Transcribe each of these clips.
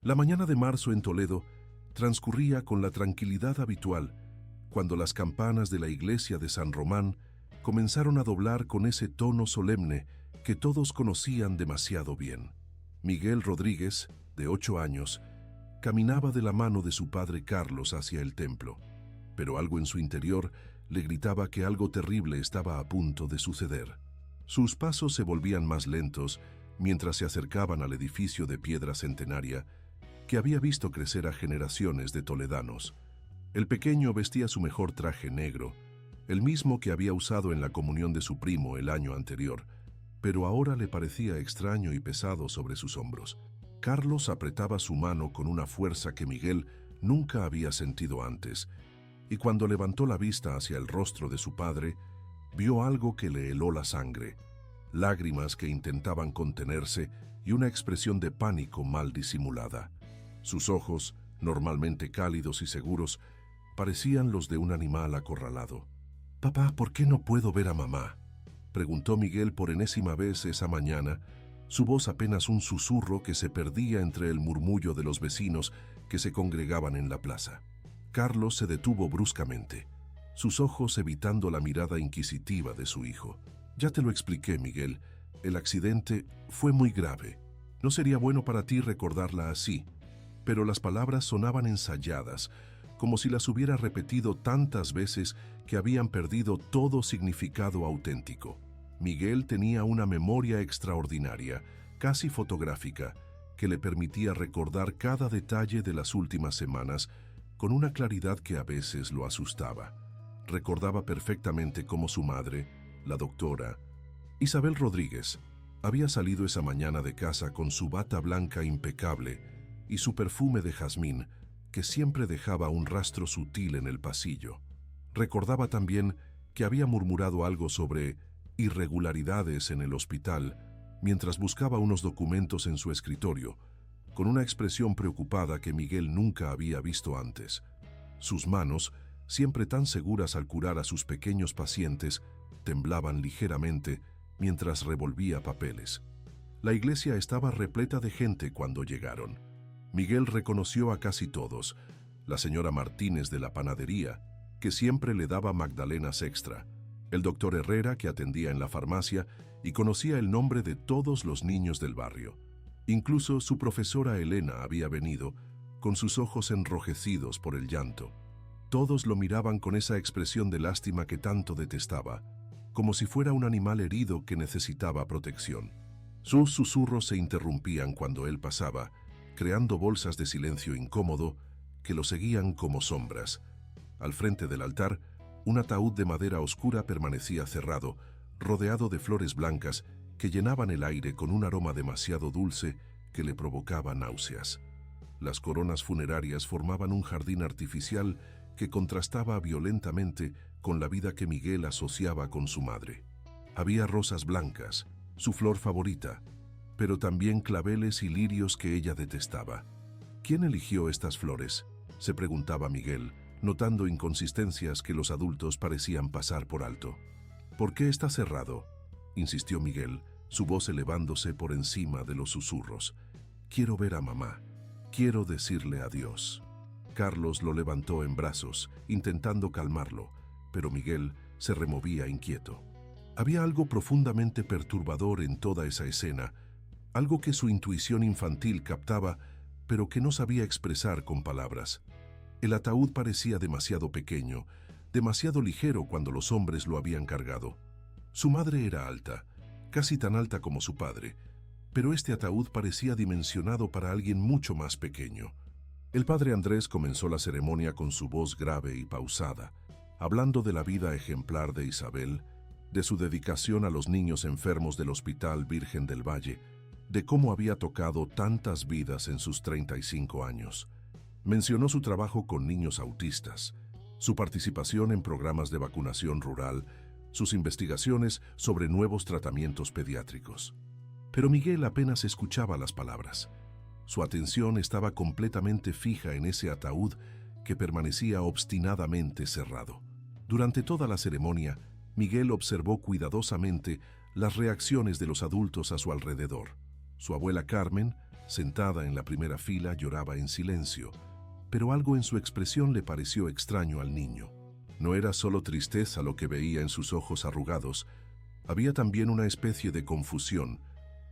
La mañana de marzo en Toledo transcurría con la tranquilidad habitual cuando las campanas de la iglesia de San Román comenzaron a doblar con ese tono solemne que todos conocían demasiado bien. Miguel Rodríguez, de 8 años, caminaba de la mano de su padre Carlos hacia el templo, pero algo en su interior le gritaba que algo terrible estaba a punto de suceder. Sus pasos se volvían más lentos mientras se acercaban al edificio de piedra centenaria que había visto crecer a generaciones de toledanos. El pequeño vestía su mejor traje negro, el mismo que había usado en la comunión de su primo el año anterior, pero ahora le parecía extraño y pesado sobre sus hombros. Carlos apretaba su mano con una fuerza que Miguel nunca había sentido antes, y cuando levantó la vista hacia el rostro de su padre, vio algo que le heló la sangre, lágrimas que intentaban contenerse y una expresión de pánico mal disimulada. Sus ojos, normalmente cálidos y seguros, parecían los de un animal acorralado. «Papá, ¿por qué no puedo ver a mamá?», preguntó Miguel por enésima vez esa mañana, su voz apenas un susurro que se perdía entre el murmullo de los vecinos que se congregaban en la plaza. Carlos se detuvo bruscamente, sus ojos evitando la mirada inquisitiva de su hijo. «Ya te lo expliqué, Miguel. El accidente fue muy grave. No sería bueno para ti recordarla así», pero las palabras sonaban ensayadas, como si las hubiera repetido tantas veces que habían perdido todo significado auténtico. Miguel tenía una memoria extraordinaria, casi fotográfica, que le permitía recordar cada detalle de las últimas semanas con una claridad que a veces lo asustaba. Recordaba perfectamente cómo su madre, la doctora Isabel Rodríguez, había salido esa mañana de casa con su bata blanca impecable y su perfume de jazmín, que siempre dejaba un rastro sutil en el pasillo. Recordaba también que había murmurado algo sobre irregularidades en el hospital mientras buscaba unos documentos en su escritorio, con una expresión preocupada que Miguel nunca había visto antes. Sus manos, siempre tan seguras al curar a sus pequeños pacientes, temblaban ligeramente mientras revolvía papeles. La iglesia estaba repleta de gente cuando llegaron. Miguel reconoció a casi todos: la señora Martínez de la panadería, que siempre le daba magdalenas extra; el doctor Herrera, que atendía en la farmacia y conocía el nombre de todos los niños del barrio. Incluso su profesora Elena había venido, con sus ojos enrojecidos por el llanto. Todos lo miraban con esa expresión de lástima que tanto detestaba, como si fuera un animal herido que necesitaba protección. Sus susurros se interrumpían cuando él pasaba, creando bolsas de silencio incómodo que lo seguían como sombras. Al frente del altar, un ataúd de madera oscura permanecía cerrado, rodeado de flores blancas que llenaban el aire con un aroma demasiado dulce que le provocaba náuseas. Las coronas funerarias formaban un jardín artificial que contrastaba violentamente con la vida que Miguel asociaba con su madre. Había rosas blancas, su flor favorita, pero también claveles y lirios que ella detestaba. ¿Quién eligió estas flores?, se preguntaba Miguel, notando inconsistencias que los adultos parecían pasar por alto. «¿Por qué está cerrado?», insistió Miguel, su voz elevándose por encima de los susurros. «Quiero ver a mamá. Quiero decirle adiós». Carlos lo levantó en brazos, intentando calmarlo, pero Miguel se removía inquieto. Había algo profundamente perturbador en toda esa escena, algo que su intuición infantil captaba, pero que no sabía expresar con palabras. El ataúd parecía demasiado pequeño, demasiado ligero cuando los hombres lo habían cargado. Su madre era alta, casi tan alta como su padre, pero este ataúd parecía dimensionado para alguien mucho más pequeño. El padre Andrés comenzó la ceremonia con su voz grave y pausada, hablando de la vida ejemplar de Isabel, de su dedicación a los niños enfermos del Hospital Virgen del Valle, de cómo había tocado tantas vidas en sus 35 años. Mencionó su trabajo con niños autistas, su participación en programas de vacunación rural, sus investigaciones sobre nuevos tratamientos pediátricos. Pero Miguel apenas escuchaba las palabras. Su atención estaba completamente fija en ese ataúd que permanecía obstinadamente cerrado. Durante toda la ceremonia, Miguel observó cuidadosamente las reacciones de los adultos a su alrededor. Su abuela Carmen, Sentada en la primera fila, lloraba en silencio, pero algo en su expresión le pareció extraño al niño. No era solo tristeza lo que veía en sus ojos arrugados, había también una especie de confusión,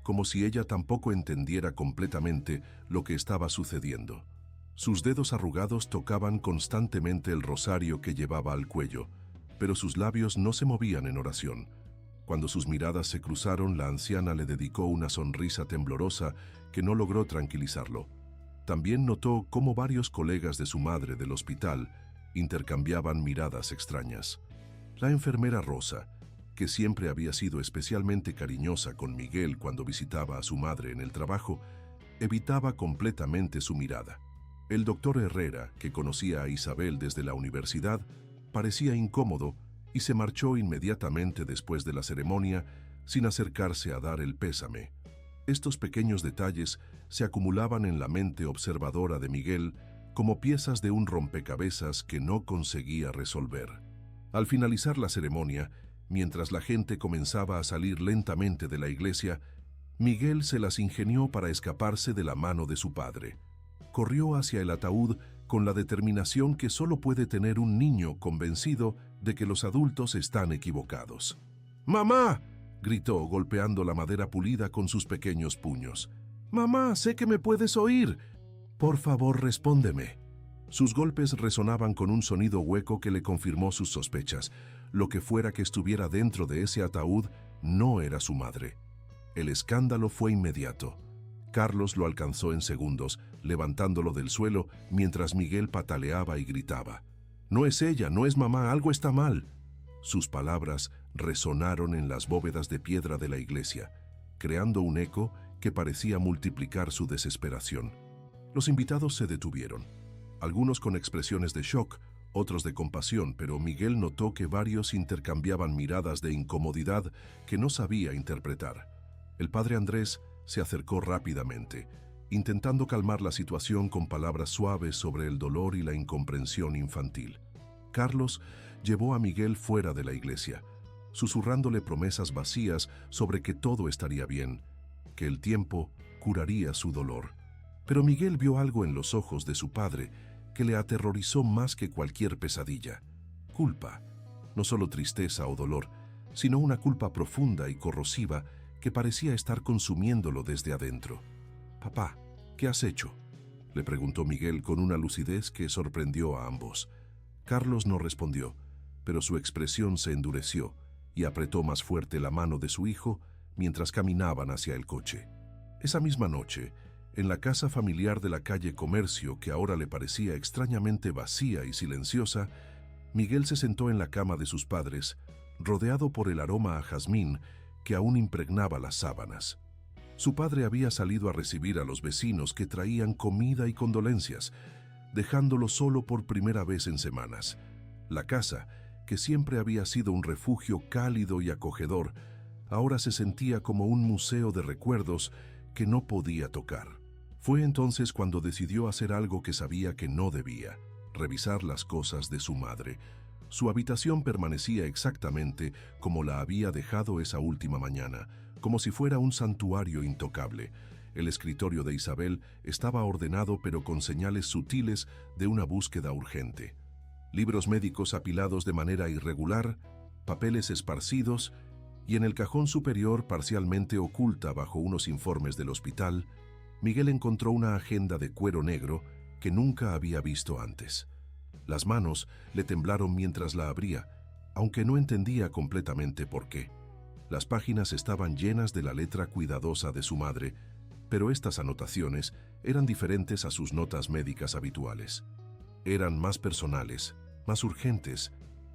como si ella tampoco entendiera completamente lo que estaba sucediendo. Sus dedos arrugados tocaban constantemente el rosario que llevaba al cuello, pero sus labios no se movían en oración. Cuando sus miradas se cruzaron, la anciana le dedicó una sonrisa temblorosa que no logró tranquilizarlo. También notó cómo varios colegas de su madre del hospital intercambiaban miradas extrañas. La enfermera Rosa, que siempre había sido especialmente cariñosa con Miguel cuando visitaba a su madre en el trabajo, evitaba completamente su mirada. El doctor Herrera, que conocía a Isabel desde la universidad, parecía incómodo y se marchó inmediatamente después de la ceremonia sin acercarse a dar el pésame. Estos pequeños detalles se acumulaban en la mente observadora de Miguel como piezas de un rompecabezas que no conseguía resolver. Al finalizar la ceremonia, mientras la gente comenzaba a salir lentamente de la iglesia, Miguel se las ingenió para escaparse de la mano de su padre. Corrió hacia el ataúd con la determinación que solo puede tener un niño convencido de que los adultos están equivocados. ¡Mamá!, gritó, golpeando la madera pulida con sus pequeños puños. ¡Mamá, sé que me puedes oír! Por favor, respóndeme. Sus golpes resonaban con un sonido hueco que le confirmó sus sospechas. Lo que fuera que estuviera dentro de ese ataúd no era su madre. El escándalo fue inmediato. Carlos lo alcanzó en segundos, levantándolo del suelo mientras Miguel pataleaba y gritaba. «No es ella, no es mamá, algo está mal». Sus palabras resonaron en las bóvedas de piedra de la iglesia, creando un eco que parecía multiplicar su desesperación. Los invitados se detuvieron, algunos con expresiones de shock, otros de compasión, pero Miguel notó que varios intercambiaban miradas de incomodidad que no sabía interpretar. El padre Andrés se acercó rápidamente, intentando calmar la situación con palabras suaves sobre el dolor y la incomprensión infantil. Carlos llevó a Miguel fuera de la iglesia, susurrándole promesas vacías sobre que todo estaría bien, que el tiempo curaría su dolor. Pero Miguel vio algo en los ojos de su padre que le aterrorizó más que cualquier pesadilla. Culpa, no solo tristeza o dolor, sino una culpa profunda y corrosiva que parecía estar consumiéndolo desde adentro. «Papá, ¿qué has hecho?», le preguntó Miguel con una lucidez que sorprendió a ambos. Carlos no respondió, pero su expresión se endureció y apretó más fuerte la mano de su hijo mientras caminaban hacia el coche. Esa misma noche, en la casa familiar de la calle Comercio, que ahora le parecía extrañamente vacía y silenciosa, Miguel se sentó en la cama de sus padres, rodeado por el aroma a jazmín que aún impregnaba las sábanas. Su padre había salido a recibir a los vecinos que traían comida y condolencias, dejándolo solo por primera vez en semanas. La casa, que siempre había sido un refugio cálido y acogedor, ahora se sentía como un museo de recuerdos que no podía tocar. Fue entonces cuando decidió hacer algo que sabía que no debía: revisar las cosas de su madre. Su habitación permanecía exactamente como la había dejado esa última mañana, como si fuera un santuario intocable. El escritorio de Isabel estaba ordenado, pero con señales sutiles de una búsqueda urgente. Libros médicos apilados de manera irregular, papeles esparcidos, y en el cajón superior, parcialmente oculta bajo unos informes del hospital, Miguel encontró una agenda de cuero negro que nunca había visto antes. Las manos le temblaron mientras la abría, aunque no entendía completamente por qué. Las páginas estaban llenas de la letra cuidadosa de su madre, pero estas anotaciones eran diferentes a sus notas médicas habituales. Eran más personales, más urgentes,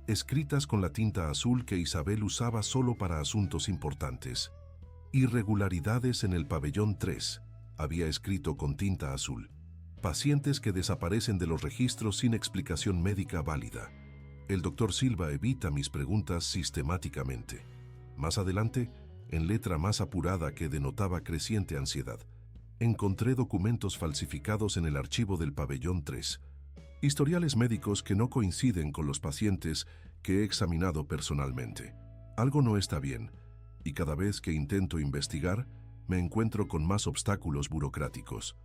escritas con la tinta azul que Isabel usaba solo para asuntos importantes. Irregularidades en el pabellón 3, había escrito con tinta azul. Pacientes que desaparecen de los registros sin explicación médica válida. El doctor Silva evita mis preguntas sistemáticamente. Más adelante, en letra más apurada que denotaba creciente ansiedad, encontré documentos falsificados en el archivo del pabellón 3. Historiales médicos que no coinciden con los pacientes que he examinado personalmente. Algo no está bien, y cada vez que intento investigar, me encuentro con más obstáculos burocráticos.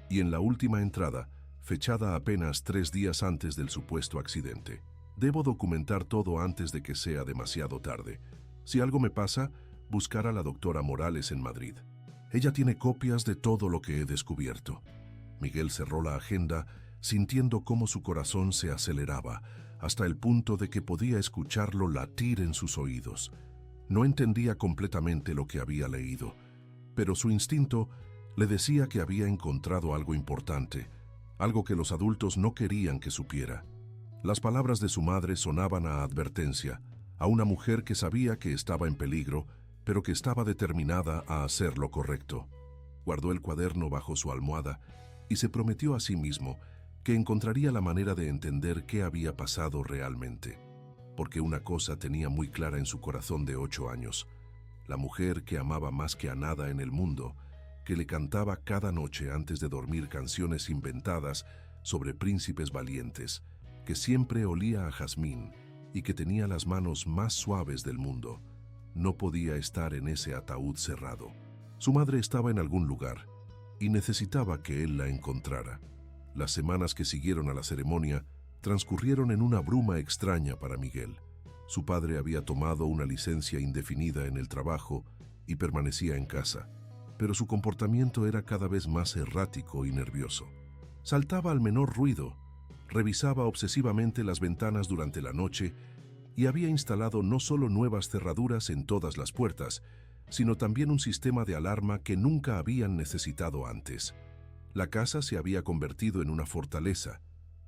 Y en la última entrada, fechada apenas 3 días antes del supuesto accidente. Debo documentar todo antes de que sea demasiado tarde. Si algo me pasa, buscar a la doctora Morales en Madrid. Ella tiene copias de todo lo que he descubierto. Miguel cerró la agenda, sintiendo cómo su corazón se aceleraba, hasta el punto de que podía escucharlo latir en sus oídos. No entendía completamente lo que había leído, pero su instinto le decía que había encontrado algo importante, algo que los adultos no querían que supiera. Las palabras de su madre sonaban a advertencia, a una mujer que sabía que estaba en peligro, pero que estaba determinada a hacer lo correcto. Guardó el cuaderno bajo su almohada y se prometió a sí mismo que encontraría la manera de entender qué había pasado realmente. Porque una cosa tenía muy clara en su corazón de 8 años. La mujer que amaba más que a nada en el mundo, que le cantaba cada noche antes de dormir canciones inventadas sobre príncipes valientes, que siempre olía a jazmín y que tenía las manos más suaves del mundo, no podía estar en ese ataúd cerrado. Su madre estaba en algún lugar y necesitaba que él la encontrara. Las semanas que siguieron a la ceremonia transcurrieron en una bruma extraña para Miguel. Su padre había tomado una licencia indefinida en el trabajo y permanecía en casa, pero su comportamiento era cada vez más errático y nervioso. Saltaba al menor ruido, revisaba obsesivamente las ventanas durante la noche y había instalado no solo nuevas cerraduras en todas las puertas, sino también un sistema de alarma que nunca habían necesitado antes. La casa se había convertido en una fortaleza,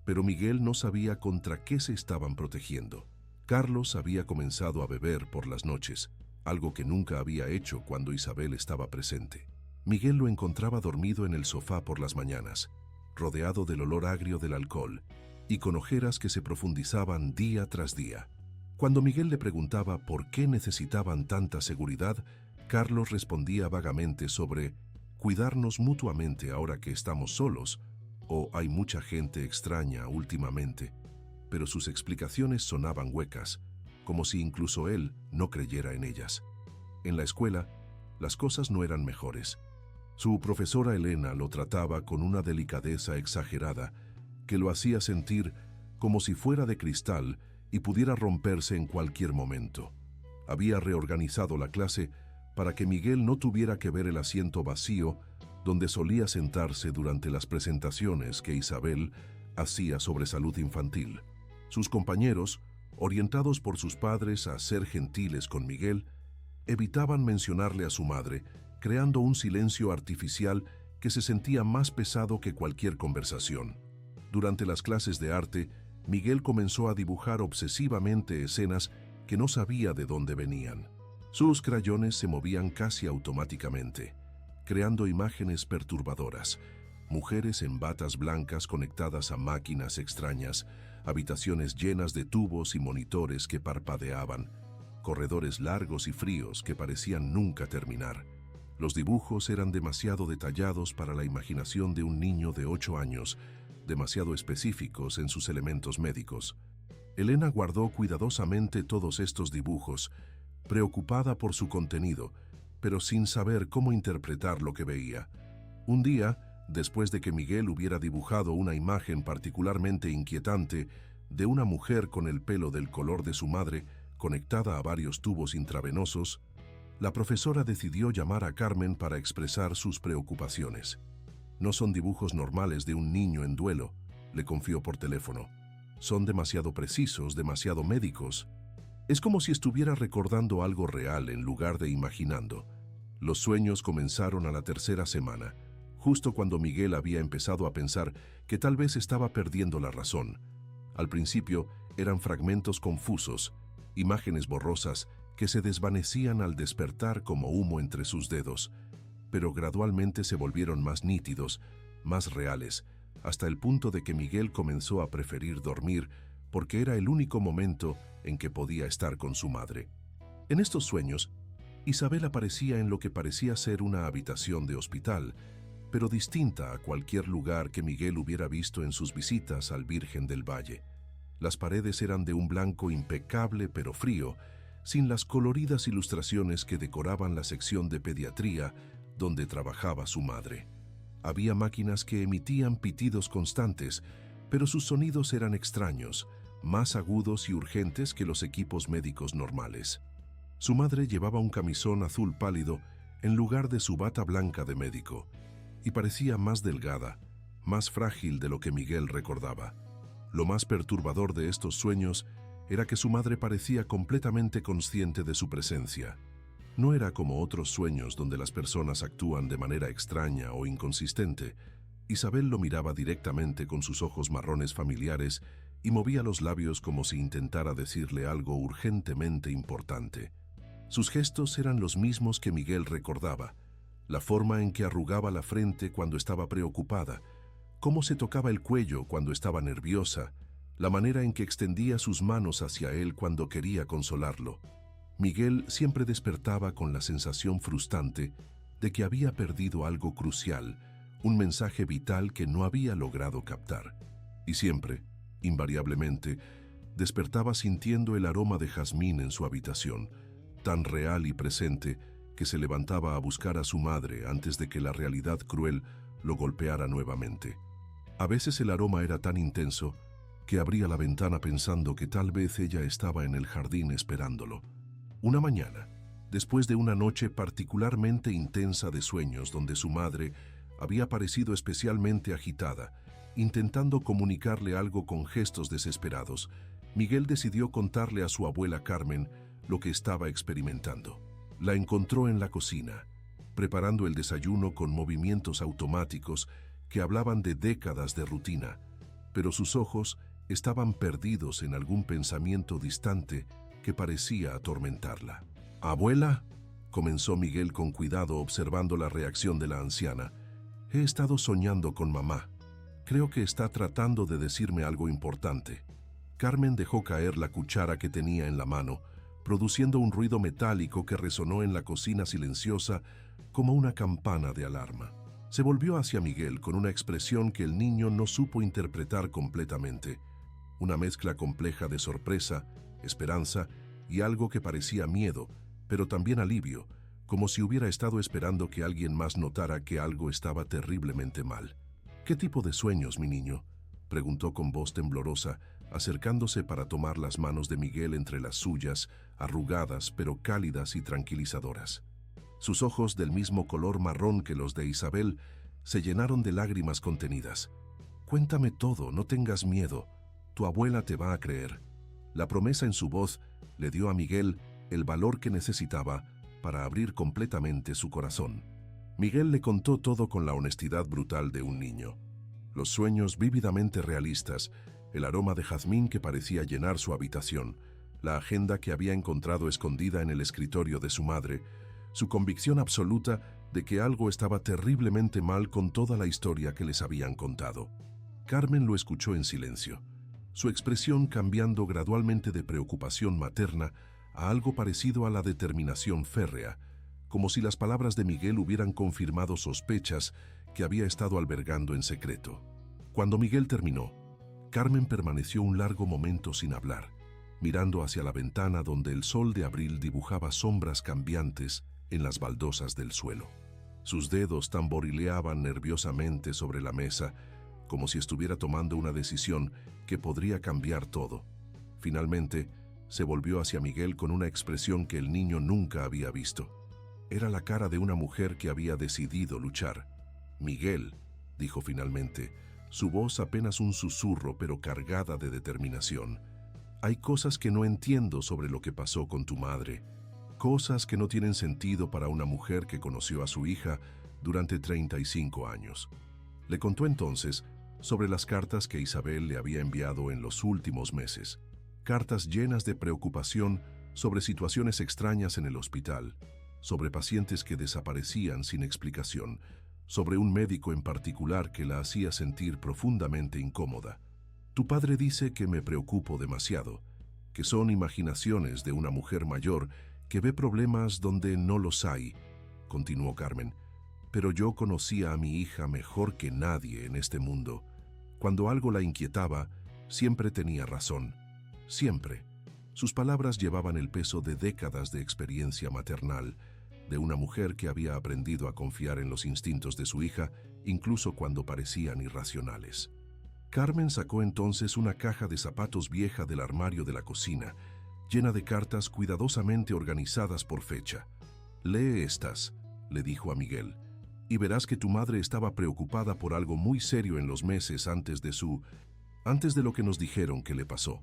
pero Miguel no sabía contra qué se estaban protegiendo. Carlos había comenzado a beber por las noches, algo que nunca había hecho cuando Isabel estaba presente. Miguel lo encontraba dormido en el sofá por las mañanas, rodeado del olor agrio del alcohol y con ojeras que se profundizaban día tras día. Cuando Miguel le preguntaba por qué necesitaban tanta seguridad, Carlos respondía vagamente sobre cuidarnos mutuamente ahora que estamos solos, o hay mucha gente extraña últimamente, pero sus explicaciones sonaban huecas, como si incluso él no creyera en ellas. En la escuela, las cosas no eran mejores. Su profesora Elena lo trataba con una delicadeza exagerada que lo hacía sentir como si fuera de cristal y pudiera romperse en cualquier momento. Había reorganizado la clase para que Miguel no tuviera que ver el asiento vacío donde solía sentarse durante las presentaciones que Isabel hacía sobre salud infantil. Sus compañeros, orientados por sus padres a ser gentiles con Miguel, evitaban mencionarle a su madre, creando un silencio artificial que se sentía más pesado que cualquier conversación. Durante las clases de arte, Miguel comenzó a dibujar obsesivamente escenas que no sabía de dónde venían. Sus crayones se movían casi automáticamente, creando imágenes perturbadoras. Mujeres en batas blancas conectadas a máquinas extrañas, habitaciones llenas de tubos y monitores que parpadeaban, corredores largos y fríos que parecían nunca terminar. Los dibujos eran demasiado detallados para la imaginación de un niño de 8 años, demasiado específicos en sus elementos médicos. Elena guardó cuidadosamente todos estos dibujos, preocupada por su contenido, pero sin saber cómo interpretar lo que veía. Un día, después de que Miguel hubiera dibujado una imagen particularmente inquietante de una mujer con el pelo del color de su madre, conectada a varios tubos intravenosos, la profesora decidió llamar a Carmen para expresar sus preocupaciones. No son dibujos normales de un niño en duelo, le confió por teléfono. Son demasiado precisos, demasiado médicos. Es como si estuviera recordando algo real en lugar de imaginando. Los sueños comenzaron a la 3ª semana, justo cuando Miguel había empezado a pensar que tal vez estaba perdiendo la razón. Al principio eran fragmentos confusos, imágenes borrosas que se desvanecían al despertar como humo entre sus dedos, pero gradualmente se volvieron más nítidos, más reales, hasta el punto de que Miguel comenzó a preferir dormir porque era el único momento en que podía estar con su madre. En estos sueños, Isabel aparecía en lo que parecía ser una habitación de hospital, pero distinta a cualquier lugar que Miguel hubiera visto en sus visitas al Virgen del Valle. Las paredes eran de un blanco impecable pero frío, sin las coloridas ilustraciones que decoraban la sección de pediatría donde trabajaba su madre. Había máquinas que emitían pitidos constantes, pero sus sonidos eran extraños, más agudos y urgentes que los equipos médicos normales. Su madre llevaba un camisón azul pálido en lugar de su bata blanca de médico, y parecía más delgada, más frágil de lo que Miguel recordaba. Lo más perturbador de estos sueños era que su madre parecía completamente consciente de su presencia. No era como otros sueños donde las personas actúan de manera extraña o inconsistente. Isabel lo miraba directamente con sus ojos marrones familiares y movía los labios como si intentara decirle algo urgentemente importante. Sus gestos eran los mismos que Miguel recordaba, la forma en que arrugaba la frente cuando estaba preocupada, cómo se tocaba el cuello cuando estaba nerviosa, la manera en que extendía sus manos hacia él cuando quería consolarlo. Miguel siempre despertaba con la sensación frustrante de que había perdido algo crucial, un mensaje vital que no había logrado captar. Y siempre, invariablemente, despertaba sintiendo el aroma de jazmín en su habitación, tan real y presente que se levantaba a buscar a su madre antes de que la realidad cruel lo golpeara nuevamente. A veces el aroma era tan intenso que abría la ventana pensando que tal vez ella estaba en el jardín esperándolo. Una mañana, después de una noche particularmente intensa de sueños donde su madre había parecido especialmente agitada, intentando comunicarle algo con gestos desesperados, Miguel decidió contarle a su abuela Carmen lo que estaba experimentando. La encontró en la cocina, preparando el desayuno con movimientos automáticos que hablaban de décadas de rutina, pero sus ojos estaban perdidos en algún pensamiento distante que parecía atormentarla. «Abuela», comenzó Miguel con cuidado observando la reacción de la anciana, «he estado soñando con mamá. Creo que está tratando de decirme algo importante». Carmen dejó caer la cuchara que tenía en la mano, produciendo un ruido metálico que resonó en la cocina silenciosa como una campana de alarma. Se volvió hacia Miguel con una expresión que el niño no supo interpretar completamente, una mezcla compleja de sorpresa, esperanza y algo que parecía miedo, pero también alivio, como si hubiera estado esperando que alguien más notara que algo estaba terriblemente mal. «¿Qué tipo de sueños, mi niño?», preguntó con voz temblorosa, acercándose para tomar las manos de Miguel entre las suyas, arrugadas pero cálidas y tranquilizadoras. Sus ojos, del mismo color marrón que los de Isabel, se llenaron de lágrimas contenidas. «Cuéntame todo, no tengas miedo. Tu abuela te va a creer». La promesa en su voz le dio a Miguel el valor que necesitaba para abrir completamente su corazón. Miguel le contó todo con la honestidad brutal de un niño. Los sueños vívidamente realistas, el aroma de jazmín que parecía llenar su habitación, la agenda que había encontrado escondida en el escritorio de su madre, su convicción absoluta de que algo estaba terriblemente mal con toda la historia que les habían contado. Carmen lo escuchó en silencio, su expresión cambiando gradualmente de preocupación materna a algo parecido a la determinación férrea, como si las palabras de Miguel hubieran confirmado sospechas que había estado albergando en secreto. Cuando Miguel terminó, Carmen permaneció un largo momento sin hablar, mirando hacia la ventana donde el sol de abril dibujaba sombras cambiantes en las baldosas del suelo. Sus dedos tamborileaban nerviosamente sobre la mesa, como si estuviera tomando una decisión que podría cambiar todo. Finalmente, se volvió hacia Miguel con una expresión que el niño nunca había visto. Era la cara de una mujer que había decidido luchar. «Miguel», dijo finalmente, su voz apenas un susurro pero cargada de determinación. «Hay cosas que no entiendo sobre lo que pasó con tu madre, cosas que no tienen sentido para una mujer que conoció a su hija durante 35 años». Le contó entonces sobre las cartas que Isabel le había enviado en los últimos meses, cartas llenas de preocupación sobre situaciones extrañas en el hospital, sobre pacientes que desaparecían sin explicación, sobre un médico en particular que la hacía sentir profundamente incómoda. «Tu padre dice que me preocupo demasiado, que son imaginaciones de una mujer mayor que ve problemas donde no los hay», continuó Carmen. «Pero yo conocía a mi hija mejor que nadie en este mundo. Cuando algo la inquietaba, siempre tenía razón. Siempre». Sus palabras llevaban el peso de décadas de experiencia maternal, de una mujer que había aprendido a confiar en los instintos de su hija, incluso cuando parecían irracionales. Carmen sacó entonces una caja de zapatos vieja del armario de la cocina, llena de cartas cuidadosamente organizadas por fecha. «Lee estas», le dijo a Miguel, «y verás que tu madre estaba preocupada por algo muy serio en los meses antes de lo que nos dijeron que le pasó».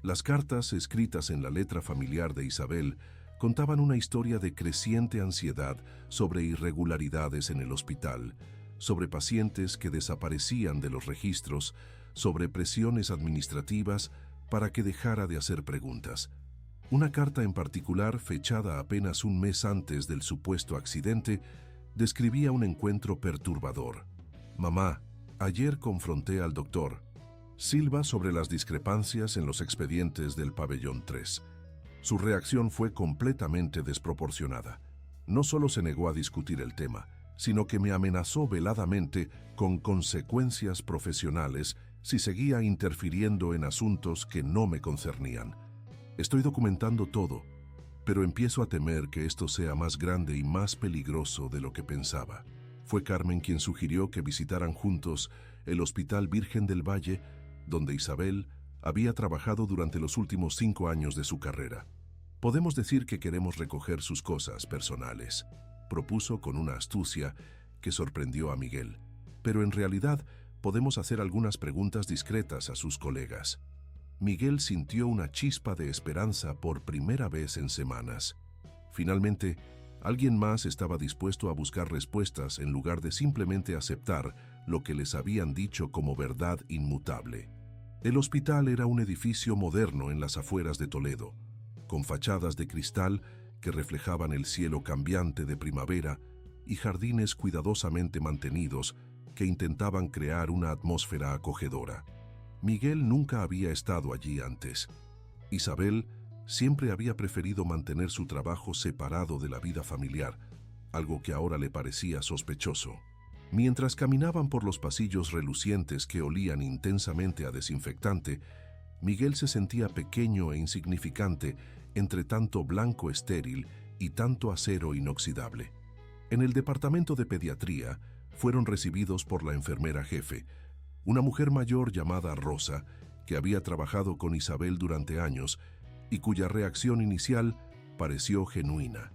Las cartas, escritas en la letra familiar de Isabel, contaban una historia de creciente ansiedad sobre irregularidades en el hospital, sobre pacientes que desaparecían de los registros, sobre presiones administrativas para que dejara de hacer preguntas. Una carta en particular, fechada apenas un mes antes del supuesto accidente, describía un encuentro perturbador. «Mamá, ayer confronté al doctor Silva sobre las discrepancias en los expedientes del pabellón 3. Su reacción fue completamente desproporcionada. No solo se negó a discutir el tema, sino que me amenazó veladamente con consecuencias profesionales si seguía interfiriendo en asuntos que no me concernían. Estoy documentando todo, pero empiezo a temer que esto sea más grande y más peligroso de lo que pensaba». Fue Carmen quien sugirió que visitaran juntos el Hospital Virgen del Valle, donde Isabel había trabajado durante los últimos 5 años de su carrera. «Podemos decir que queremos recoger sus cosas personales», propuso con una astucia que sorprendió a Miguel. «Pero en realidad podemos hacer algunas preguntas discretas a sus colegas». Miguel sintió una chispa de esperanza por primera vez en semanas. Finalmente, alguien más estaba dispuesto a buscar respuestas en lugar de simplemente aceptar lo que les habían dicho como verdad inmutable. El hospital era un edificio moderno en las afueras de Toledo, con fachadas de cristal que reflejaban el cielo cambiante de primavera y jardines cuidadosamente mantenidos que intentaban crear una atmósfera acogedora. Miguel nunca había estado allí antes. Isabel siempre había preferido mantener su trabajo separado de la vida familiar, algo que ahora le parecía sospechoso. Mientras caminaban por los pasillos relucientes que olían intensamente a desinfectante, Miguel se sentía pequeño e insignificante entre tanto blanco estéril y tanto acero inoxidable. En el departamento de pediatría fueron recibidos por la enfermera jefe, una mujer mayor llamada Rosa, que había trabajado con Isabel durante años y cuya reacción inicial pareció genuina.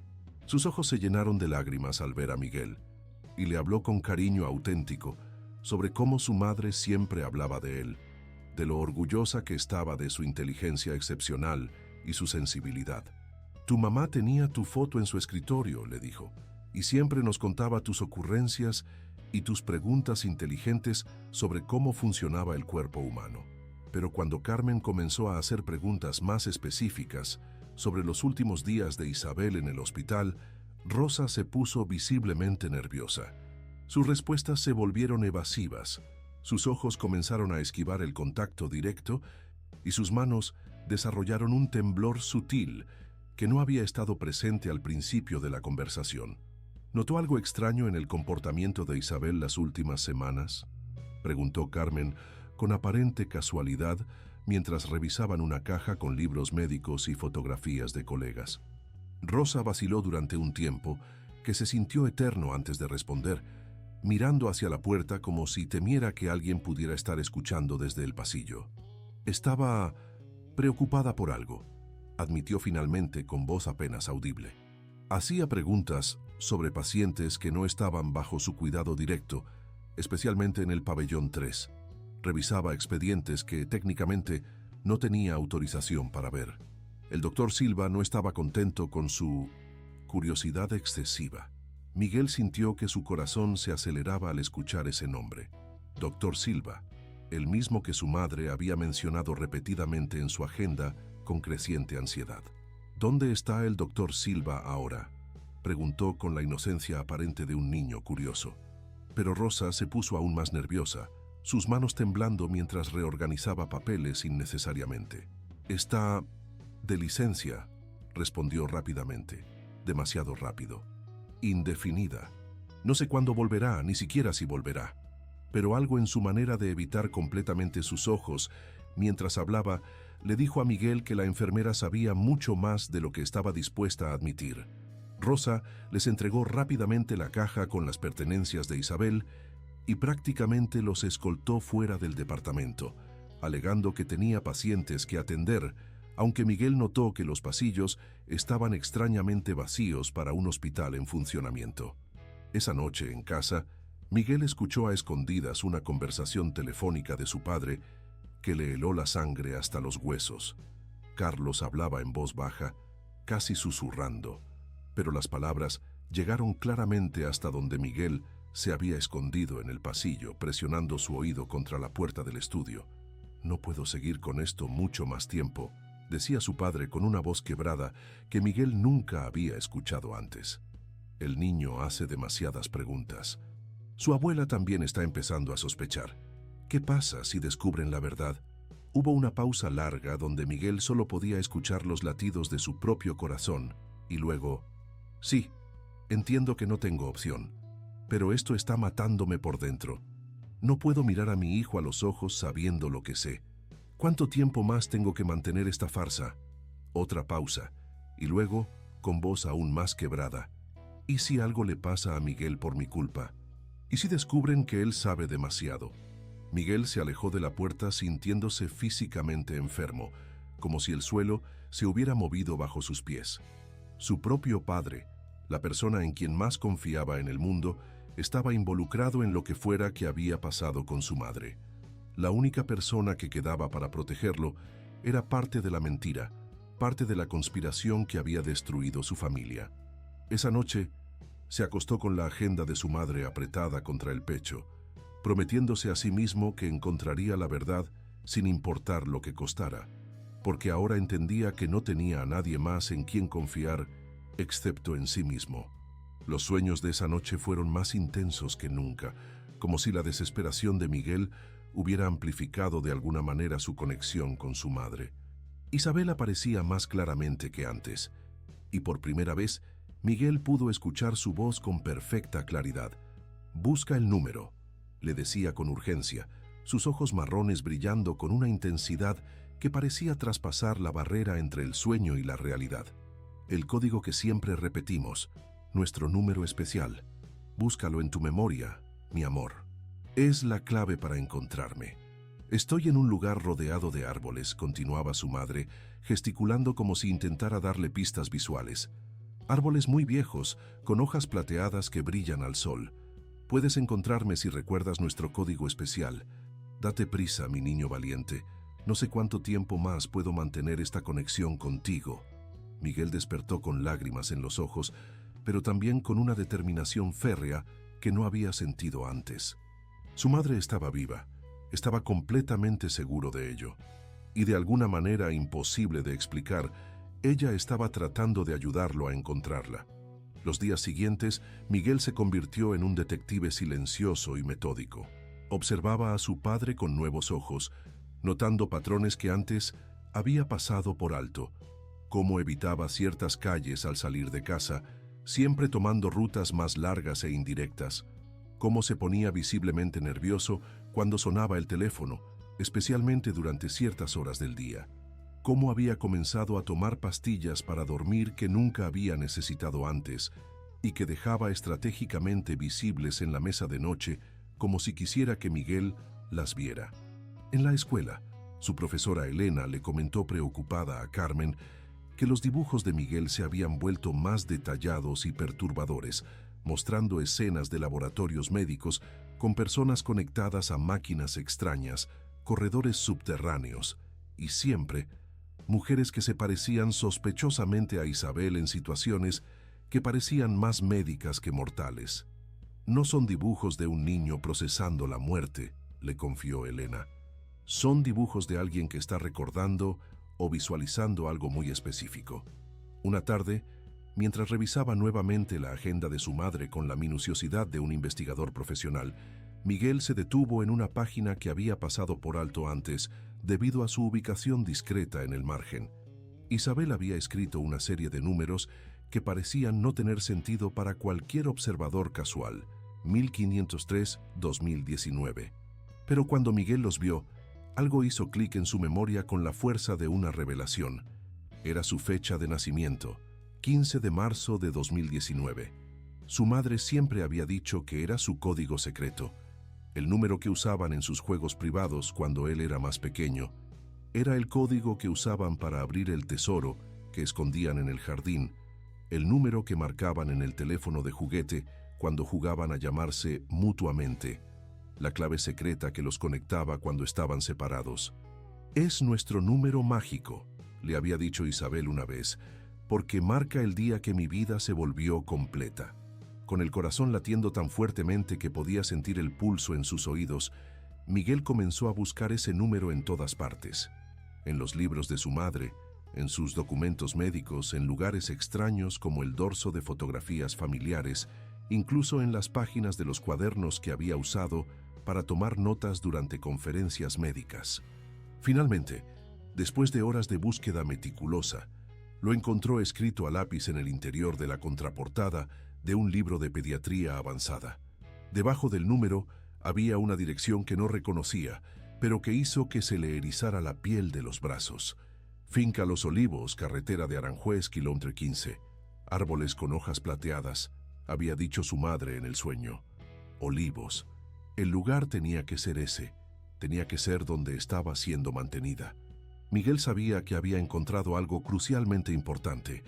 Sus ojos se llenaron de lágrimas al ver a Miguel, y le habló con cariño auténtico sobre cómo su madre siempre hablaba de él, de lo orgullosa que estaba de su inteligencia excepcional y su sensibilidad. «Tu mamá tenía tu foto en su escritorio», le dijo, «y siempre nos contaba tus ocurrencias y tus preguntas inteligentes sobre cómo funcionaba el cuerpo humano». Pero cuando Carmen comenzó a hacer preguntas más específicas sobre los últimos días de Isabel en el hospital, Rosa se puso visiblemente nerviosa. Sus respuestas se volvieron evasivas, sus ojos comenzaron a esquivar el contacto directo y sus manos desarrollaron un temblor sutil que no había estado presente al principio de la conversación. ¿Notó algo extraño en el comportamiento de Isabel las últimas semanas?, preguntó Carmen con aparente casualidad mientras revisaban una caja con libros médicos y fotografías de colegas. Rosa vaciló durante un tiempo que se sintió eterno antes de responder, mirando hacia la puerta como si temiera que alguien pudiera estar escuchando desde el pasillo. «Estaba preocupada por algo», admitió finalmente con voz apenas audible. Hacía preguntas sobre pacientes que no estaban bajo su cuidado directo, especialmente en el pabellón 3. Revisaba expedientes que técnicamente no tenía autorización para ver. El doctor Silva no estaba contento con su curiosidad excesiva. Miguel sintió que su corazón se aceleraba al escuchar ese nombre. Doctor Silva, el mismo que su madre había mencionado repetidamente en su agenda con creciente ansiedad. «¿Dónde está el doctor Silva ahora?», preguntó con la inocencia aparente de un niño curioso. Pero Rosa se puso aún más nerviosa, sus manos temblando mientras reorganizaba papeles innecesariamente. «Está de licencia», respondió rápidamente, demasiado rápido. «Indefinida. No sé cuándo volverá, ni siquiera si volverá». Pero algo en su manera de evitar completamente sus ojos mientras hablaba le dijo a Miguel que la enfermera sabía mucho más de lo que estaba dispuesta a admitir. Rosa les entregó rápidamente la caja con las pertenencias de Isabel y prácticamente los escoltó fuera del departamento, alegando que tenía pacientes que atender, aunque Miguel notó que los pasillos estaban extrañamente vacíos para un hospital en funcionamiento. Esa noche, en casa, Miguel escuchó a escondidas una conversación telefónica de su padre que le heló la sangre hasta los huesos. Carlos hablaba en voz baja, casi susurrando, pero las palabras llegaron claramente hasta donde Miguel se había escondido en el pasillo, presionando su oído contra la puerta del estudio. «No puedo seguir con esto mucho más tiempo», decía su padre con una voz quebrada que Miguel nunca había escuchado antes. «El niño hace demasiadas preguntas. Su abuela también está empezando a sospechar. ¿Qué pasa si descubren la verdad?» Hubo una pausa larga donde Miguel solo podía escuchar los latidos de su propio corazón y luego: «Sí, entiendo que no tengo opción, pero esto está matándome por dentro. No puedo mirar a mi hijo a los ojos sabiendo lo que sé. ¿Cuánto tiempo más tengo que mantener esta farsa?» Otra pausa, y luego, con voz aún más quebrada: «¿Y si algo le pasa a Miguel por mi culpa? ¿Y si descubren que él sabe demasiado?» Miguel se alejó de la puerta sintiéndose físicamente enfermo, como si el suelo se hubiera movido bajo sus pies. Su propio padre, la persona en quien más confiaba en el mundo, estaba involucrado en lo que fuera que había pasado con su madre. La única persona que quedaba para protegerlo era parte de la mentira, parte de la conspiración que había destruido su familia. Esa noche, se acostó con la agenda de su madre apretada contra el pecho, prometiéndose a sí mismo que encontraría la verdad sin importar lo que costara, porque ahora entendía que no tenía a nadie más en quien confiar excepto en sí mismo. Los sueños de esa noche fueron más intensos que nunca, como si la desesperación de Miguel hubiera amplificado de alguna manera su conexión con su madre. Isabel aparecía más claramente que antes, y por primera vez Miguel pudo escuchar su voz con perfecta claridad. «Busca el número», le decía con urgencia, sus ojos marrones brillando con una intensidad que parecía traspasar la barrera entre el sueño y la realidad. «El código que siempre repetimos, nuestro número especial. Búscalo en tu memoria, mi amor. Es la clave para encontrarme. Estoy en un lugar rodeado de árboles», continuaba su madre, gesticulando como si intentara darle pistas visuales. «Árboles muy viejos, con hojas plateadas que brillan al sol. Puedes encontrarme si recuerdas nuestro código especial. Date prisa, mi niño valiente. No sé cuánto tiempo más puedo mantener esta conexión contigo». Miguel despertó con lágrimas en los ojos, pero también con una determinación férrea que no había sentido antes. Su madre estaba viva, estaba completamente seguro de ello, y de alguna manera imposible de explicar, ella estaba tratando de ayudarlo a encontrarla. Los días siguientes, Miguel se convirtió en un detective silencioso y metódico. Observaba a su padre con nuevos ojos, notando patrones que antes había pasado por alto, cómo evitaba ciertas calles al salir de casa, siempre tomando rutas más largas e indirectas, cómo se ponía visiblemente nervioso cuando sonaba el teléfono, especialmente durante ciertas horas del día, cómo había comenzado a tomar pastillas para dormir que nunca había necesitado antes y que dejaba estratégicamente visibles en la mesa de noche como si quisiera que Miguel las viera. En la escuela, su profesora Elena le comentó preocupada a Carmen que los dibujos de Miguel se habían vuelto más detallados y perturbadores, mostrando escenas de laboratorios médicos con personas conectadas a máquinas extrañas, corredores subterráneos y siempre mujeres que se parecían sospechosamente a Isabel en situaciones que parecían más médicas que mortales. «No son dibujos de un niño procesando la muerte», le confió Elena. «Son dibujos de alguien que está recordando o visualizando algo muy específico». Una tarde, mientras revisaba nuevamente la agenda de su madre con la minuciosidad de un investigador profesional, Miguel se detuvo en una página que había pasado por alto antes debido a su ubicación discreta en el margen. Isabel había escrito una serie de números que parecían no tener sentido para cualquier observador casual: 1503-2019. Pero cuando Miguel los vio, algo hizo clic en su memoria con la fuerza de una revelación. Era su fecha de nacimiento, 15 de marzo de 2019. Su madre siempre había dicho que era su código secreto. El número que usaban en sus juegos privados cuando él era más pequeño era el código que usaban para abrir el tesoro que escondían en el jardín, el número que marcaban en el teléfono de juguete cuando jugaban a llamarse mutuamente, la clave secreta que los conectaba cuando estaban separados. «Es nuestro número mágico», le había dicho Isabel una vez, «porque marca el día que mi vida se volvió completa». Con el corazón latiendo tan fuertemente que podía sentir el pulso en sus oídos, Miguel comenzó a buscar ese número en todas partes. En los libros de su madre, en sus documentos médicos, en lugares extraños como el dorso de fotografías familiares, incluso en las páginas de los cuadernos que había usado para tomar notas durante conferencias médicas. Finalmente, después de horas de búsqueda meticulosa, lo encontró escrito a lápiz en el interior de la contraportada de un libro de pediatría avanzada. Debajo del número había una dirección que no reconocía, pero que hizo que se le erizara la piel de los brazos. Finca Los Olivos, carretera de Aranjuez, kilómetro 15. Árboles con hojas plateadas, había dicho su madre en el sueño. Olivos. El lugar tenía que ser ese, tenía que ser donde estaba siendo mantenida. Miguel sabía que había encontrado algo crucialmente importante,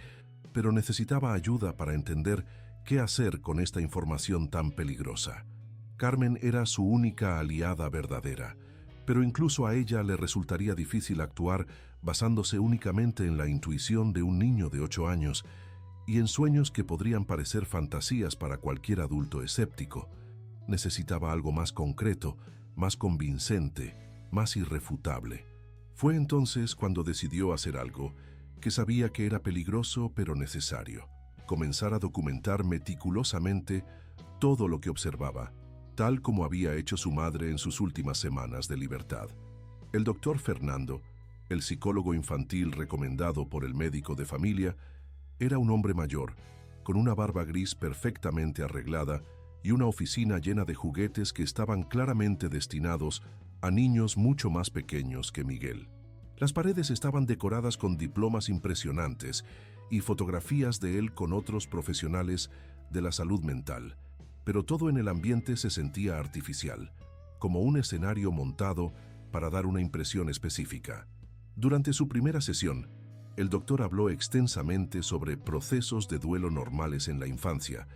pero necesitaba ayuda para entender qué hacer con esta información tan peligrosa. Carmen era su única aliada verdadera, pero incluso a ella le resultaría difícil actuar basándose únicamente en la intuición de un niño de 8 años y en sueños que podrían parecer fantasías para cualquier adulto escéptico. Necesitaba algo más concreto, más convincente, más irrefutable. Fue entonces cuando decidió hacer algo que sabía que era peligroso pero necesario: comenzar a documentar meticulosamente todo lo que observaba, tal como había hecho su madre en sus últimas semanas de libertad. El doctor Fernando, el psicólogo infantil recomendado por el médico de familia, era un hombre mayor, con una barba gris perfectamente arreglada y una oficina llena de juguetes que estaban claramente destinados a niños mucho más pequeños que Miguel. Las paredes estaban decoradas con diplomas impresionantes y fotografías de él con otros profesionales de la salud mental, pero todo en el ambiente se sentía artificial, como un escenario montado para dar una impresión específica. Durante su primera sesión, el doctor habló extensamente sobre procesos de duelo normales en la infancia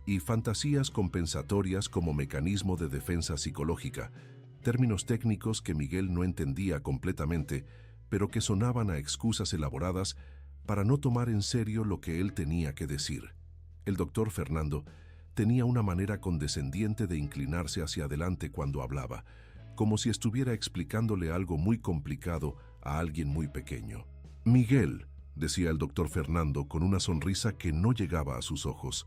y fantasías compensatorias como mecanismo de defensa psicológica, términos técnicos que Miguel no entendía completamente, pero que sonaban a excusas elaboradas para no tomar en serio lo que él tenía que decir. El doctor Fernando tenía una manera condescendiente de inclinarse hacia adelante cuando hablaba, como si estuviera explicándole algo muy complicado a alguien muy pequeño. «Miguel», decía el doctor Fernando con una sonrisa que no llegaba a sus ojos,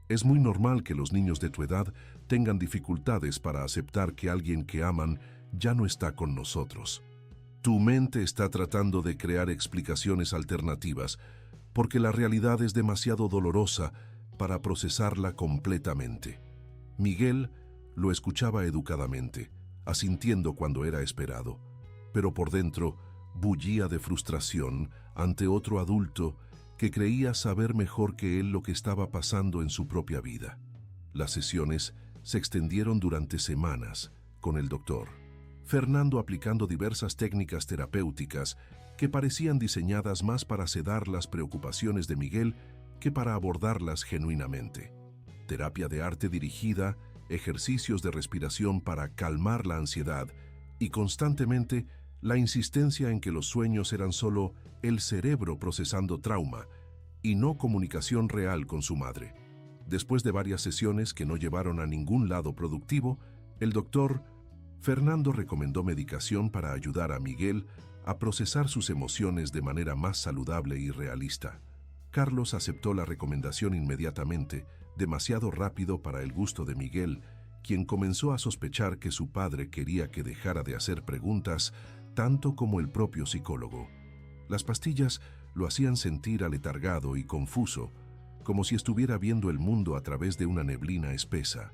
«es muy normal que los niños de tu edad tengan dificultades para aceptar que alguien que aman ya no está con nosotros. Tu mente está tratando de crear explicaciones alternativas porque la realidad es demasiado dolorosa para procesarla completamente». Miguel lo escuchaba educadamente, asintiendo cuando era esperado, pero por dentro bullía de frustración ante otro adulto que creía saber mejor que él lo que estaba pasando en su propia vida. Las sesiones se extendieron durante semanas con el doctor Fernando aplicando diversas técnicas terapéuticas que parecían diseñadas más para sedar las preocupaciones de Miguel que para abordarlas genuinamente. Terapia de arte dirigida, ejercicios de respiración para calmar la ansiedad y constantemente la insistencia en que los sueños eran solo el cerebro procesando trauma y no comunicación real con su madre. Después de varias sesiones que no llevaron a ningún lado productivo, el doctor Fernando recomendó medicación para ayudar a Miguel a procesar sus emociones de manera más saludable y realista. Carlos aceptó la recomendación inmediatamente, demasiado rápido para el gusto de Miguel, quien comenzó a sospechar que su padre quería que dejara de hacer preguntas tanto como el propio psicólogo. Las pastillas lo hacían sentir aletargado y confuso, como si estuviera viendo el mundo a través de una neblina espesa.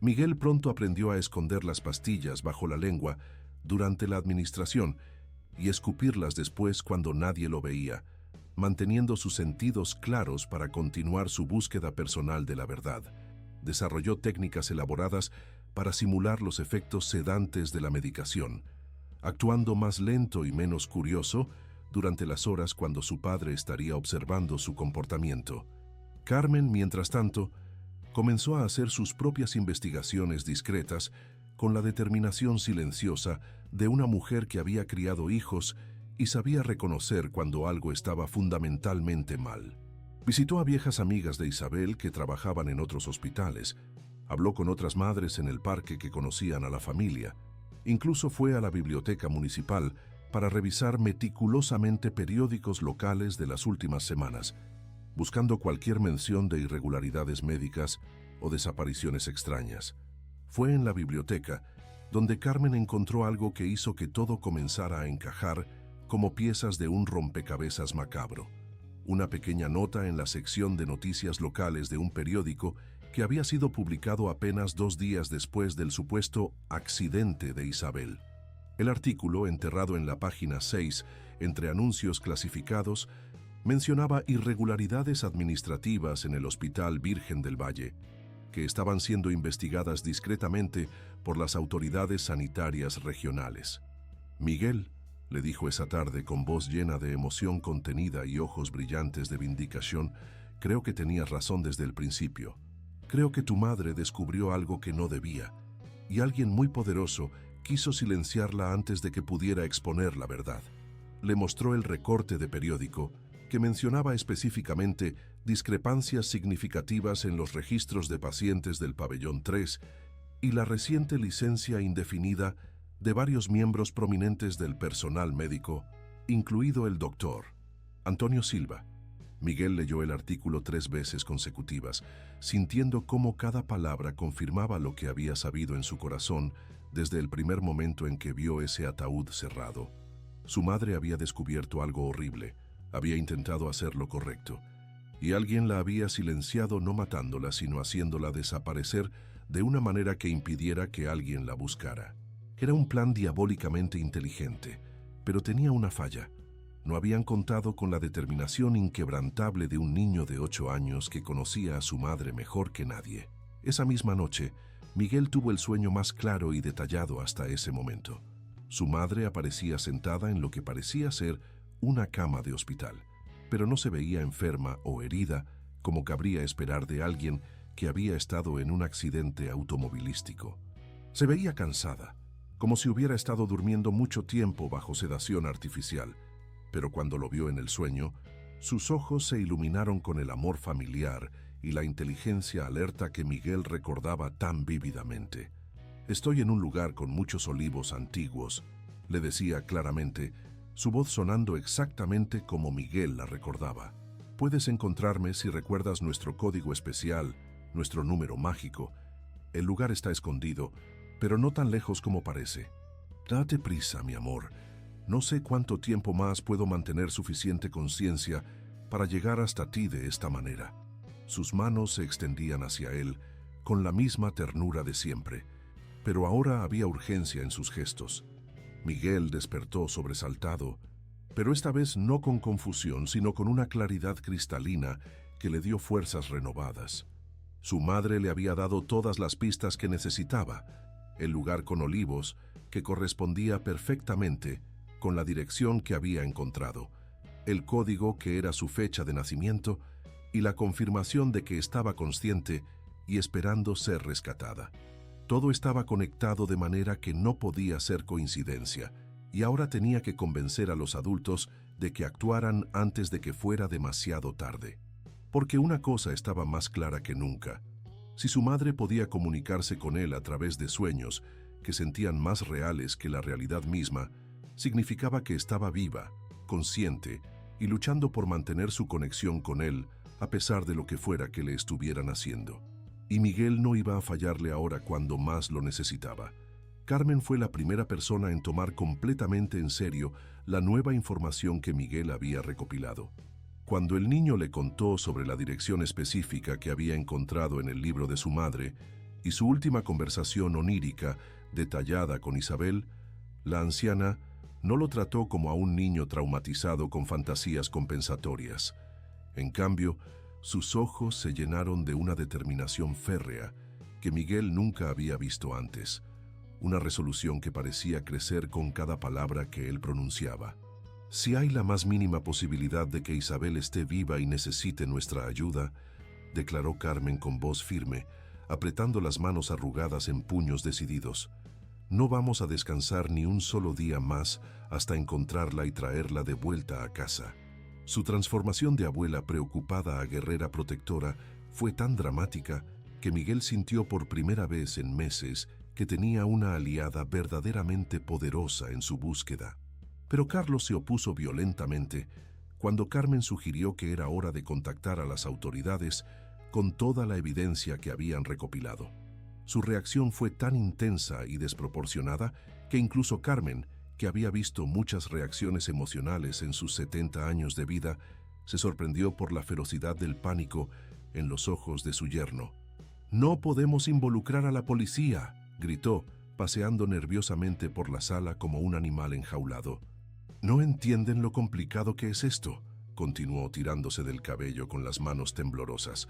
Miguel pronto aprendió a esconder las pastillas bajo la lengua durante la administración y escupirlas después cuando nadie lo veía, manteniendo sus sentidos claros para continuar su búsqueda personal de la verdad. Desarrolló técnicas elaboradas para simular los efectos sedantes de la medicación, actuando más lento y menos curioso durante las horas cuando su padre estaría observando su comportamiento. Carmen, mientras tanto, comenzó a hacer sus propias investigaciones discretas con la determinación silenciosa de una mujer que había criado hijos y sabía reconocer cuando algo estaba fundamentalmente mal. Visitó a viejas amigas de Isabel que trabajaban en otros hospitales, habló con otras madres en el parque que conocían a la familia, incluso fue a la biblioteca municipal para revisar meticulosamente periódicos locales de las últimas semanas, buscando cualquier mención de irregularidades médicas o desapariciones extrañas. Fue en la biblioteca donde Carmen encontró algo que hizo que todo comenzara a encajar como piezas de un rompecabezas macabro. Una pequeña nota en la sección de noticias locales de un periódico que había sido publicado apenas 2 días después del supuesto accidente de Isabel. El artículo, enterrado en la página 6, entre anuncios clasificados, mencionaba irregularidades administrativas en el Hospital Virgen del Valle, que estaban siendo investigadas discretamente por las autoridades sanitarias regionales. «Miguel», le dijo esa tarde con voz llena de emoción contenida y ojos brillantes de vindicación, «creo que tenías razón desde el principio. Creo que tu madre descubrió algo que no debía, y alguien muy poderoso quiso silenciarla antes de que pudiera exponer la verdad». Le mostró el recorte de periódico que mencionaba específicamente discrepancias significativas en los registros de pacientes del pabellón 3 y la reciente licencia indefinida de varios miembros prominentes del personal médico, incluido el doctor Antonio Silva. Miguel leyó el artículo 3 veces consecutivas, sintiendo cómo cada palabra confirmaba lo que había sabido en su corazón desde el primer momento en que vio ese ataúd cerrado. Su madre había descubierto algo horrible, había intentado hacer lo correcto, y alguien la había silenciado no matándola, sino haciéndola desaparecer de una manera que impidiera que alguien la buscara. Era un plan diabólicamente inteligente, pero tenía una falla. No habían contado con la determinación inquebrantable de un niño de 8 años que conocía a su madre mejor que nadie. Esa misma noche, Miguel tuvo el sueño más claro y detallado hasta ese momento. Su madre aparecía sentada en lo que parecía ser una cama de hospital, pero no se veía enferma o herida como cabría esperar de alguien que había estado en un accidente automovilístico. Se veía cansada, como si hubiera estado durmiendo mucho tiempo bajo sedación artificial, pero cuando lo vio en el sueño, sus ojos se iluminaron con el amor familiar y la inteligencia alerta que Miguel recordaba tan vívidamente. «Estoy en un lugar con muchos olivos antiguos», le decía claramente, su voz sonando exactamente como Miguel la recordaba. «Puedes encontrarme si recuerdas nuestro código especial, nuestro número mágico. El lugar está escondido, pero no tan lejos como parece. Date prisa, mi amor. No sé cuánto tiempo más puedo mantener suficiente conciencia para llegar hasta ti de esta manera». Sus manos se extendían hacia él con la misma ternura de siempre, pero ahora había urgencia en sus gestos. Miguel despertó sobresaltado, pero esta vez no con confusión, sino con una claridad cristalina que le dio fuerzas renovadas. Su madre le había dado todas las pistas que necesitaba, el lugar con olivos que correspondía perfectamente con la dirección que había encontrado, el código que era su fecha de nacimiento y la confirmación de que estaba consciente y esperando ser rescatada. Todo estaba conectado de manera que no podía ser coincidencia, y ahora tenía que convencer a los adultos de que actuaran antes de que fuera demasiado tarde. Porque una cosa estaba más clara que nunca. Si su madre podía comunicarse con él a través de sueños que sentían más reales que la realidad misma, significaba que estaba viva, consciente y luchando por mantener su conexión con él a pesar de lo que fuera que le estuvieran haciendo. Y Miguel no iba a fallarle ahora cuando más lo necesitaba. Carmen fue la primera persona en tomar completamente en serio la nueva información que Miguel había recopilado. Cuando el niño le contó sobre la dirección específica que había encontrado en el libro de su madre y su última conversación onírica detallada con Isabel, la anciana No lo trató como a un niño traumatizado con fantasías compensatorias. En cambio, sus ojos se llenaron de una determinación férrea que Miguel nunca había visto antes, una resolución que parecía crecer con cada palabra que él pronunciaba. Si hay la más mínima posibilidad de que Isabel esté viva y necesite nuestra ayuda, declaró Carmen con voz firme, apretando las manos arrugadas en puños decididos. No vamos a descansar ni un solo día más hasta encontrarla y traerla de vuelta a casa. Su transformación de abuela preocupada a guerrera protectora fue tan dramática que Miguel sintió por primera vez en meses que tenía una aliada verdaderamente poderosa en su búsqueda. Pero Carlos se opuso violentamente cuando Carmen sugirió que era hora de contactar a las autoridades con toda la evidencia que habían recopilado. Su reacción fue tan intensa y desproporcionada que incluso Carmen, que había visto muchas reacciones emocionales en sus 70 años de vida, se sorprendió por la ferocidad del pánico en los ojos de su yerno. «No podemos involucrar a la policía», gritó, paseando nerviosamente por la sala como un animal enjaulado. «¿No entienden lo complicado que es esto?», continuó tirándose del cabello con las manos temblorosas.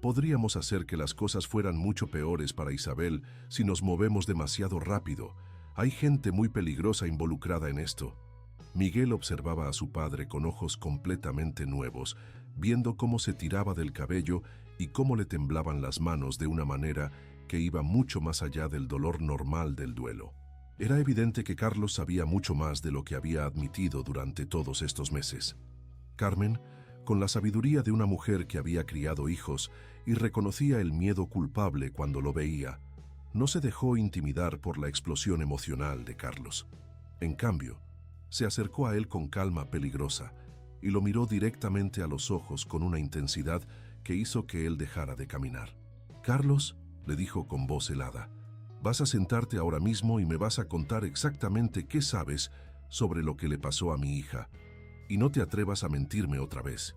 «Podríamos hacer que las cosas fueran mucho peores para Isabel si nos movemos demasiado rápido. Hay gente muy peligrosa involucrada en esto». Miguel observaba a su padre con ojos completamente nuevos, viendo cómo se tiraba del cabello y cómo le temblaban las manos de una manera que iba mucho más allá del dolor normal del duelo. Era evidente que Carlos sabía mucho más de lo que había admitido durante todos estos meses. Carmen, con la sabiduría de una mujer que había criado hijos y reconocía el miedo culpable cuando lo veía, no se dejó intimidar por la explosión emocional de Carlos. En cambio, se acercó a él con calma peligrosa y lo miró directamente a los ojos con una intensidad que hizo que él dejara de caminar. «Carlos», le dijo con voz helada, «vas a sentarte ahora mismo y me vas a contar exactamente qué sabes sobre lo que le pasó a mi hija. Y no te atrevas a mentirme otra vez».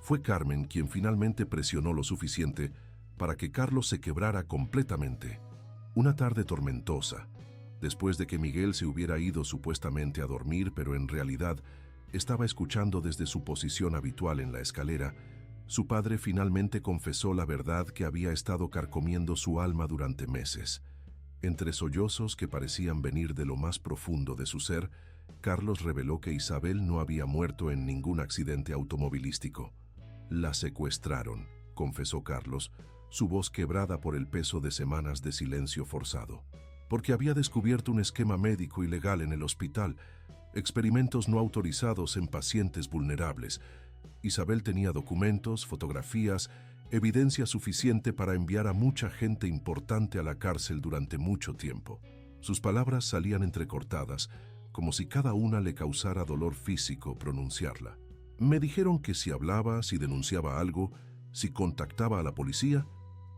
Fue Carmen quien finalmente presionó lo suficiente para que Carlos se quebrara completamente. Una tarde tormentosa, después de que Miguel se hubiera ido supuestamente a dormir, pero en realidad estaba escuchando desde su posición habitual en la escalera, su padre finalmente confesó la verdad que había estado carcomiendo su alma durante meses. Entre sollozos que parecían venir de lo más profundo de su ser, Carlos reveló que Isabel no había muerto en ningún accidente automovilístico. «La secuestraron», confesó Carlos, su voz quebrada por el peso de semanas de silencio forzado. «Porque había descubierto un esquema médico ilegal en el hospital, experimentos no autorizados en pacientes vulnerables. Isabel tenía documentos, fotografías, evidencia suficiente para enviar a mucha gente importante a la cárcel durante mucho tiempo». Sus palabras salían entrecortadas, como si cada una le causara dolor físico pronunciarla. «Me dijeron que si hablaba, si denunciaba algo, si contactaba a la policía,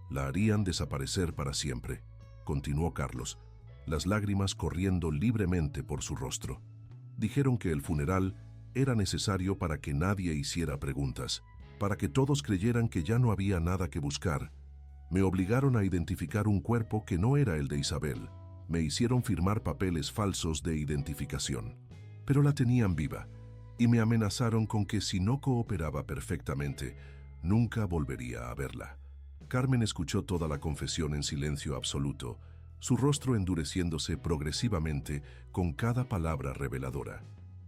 la harían desaparecer para siempre», continuó Carlos, las lágrimas corriendo libremente por su rostro. «Dijeron que el funeral era necesario para que nadie hiciera preguntas, para que todos creyeran que ya no había nada que buscar. Me obligaron a identificar un cuerpo que no era el de Isabel. Me hicieron firmar papeles falsos de identificación. Pero la tenían viva, y me amenazaron con que si no cooperaba perfectamente, nunca volvería a verla». Carmen escuchó toda la confesión en silencio absoluto, su rostro endureciéndose progresivamente con cada palabra reveladora.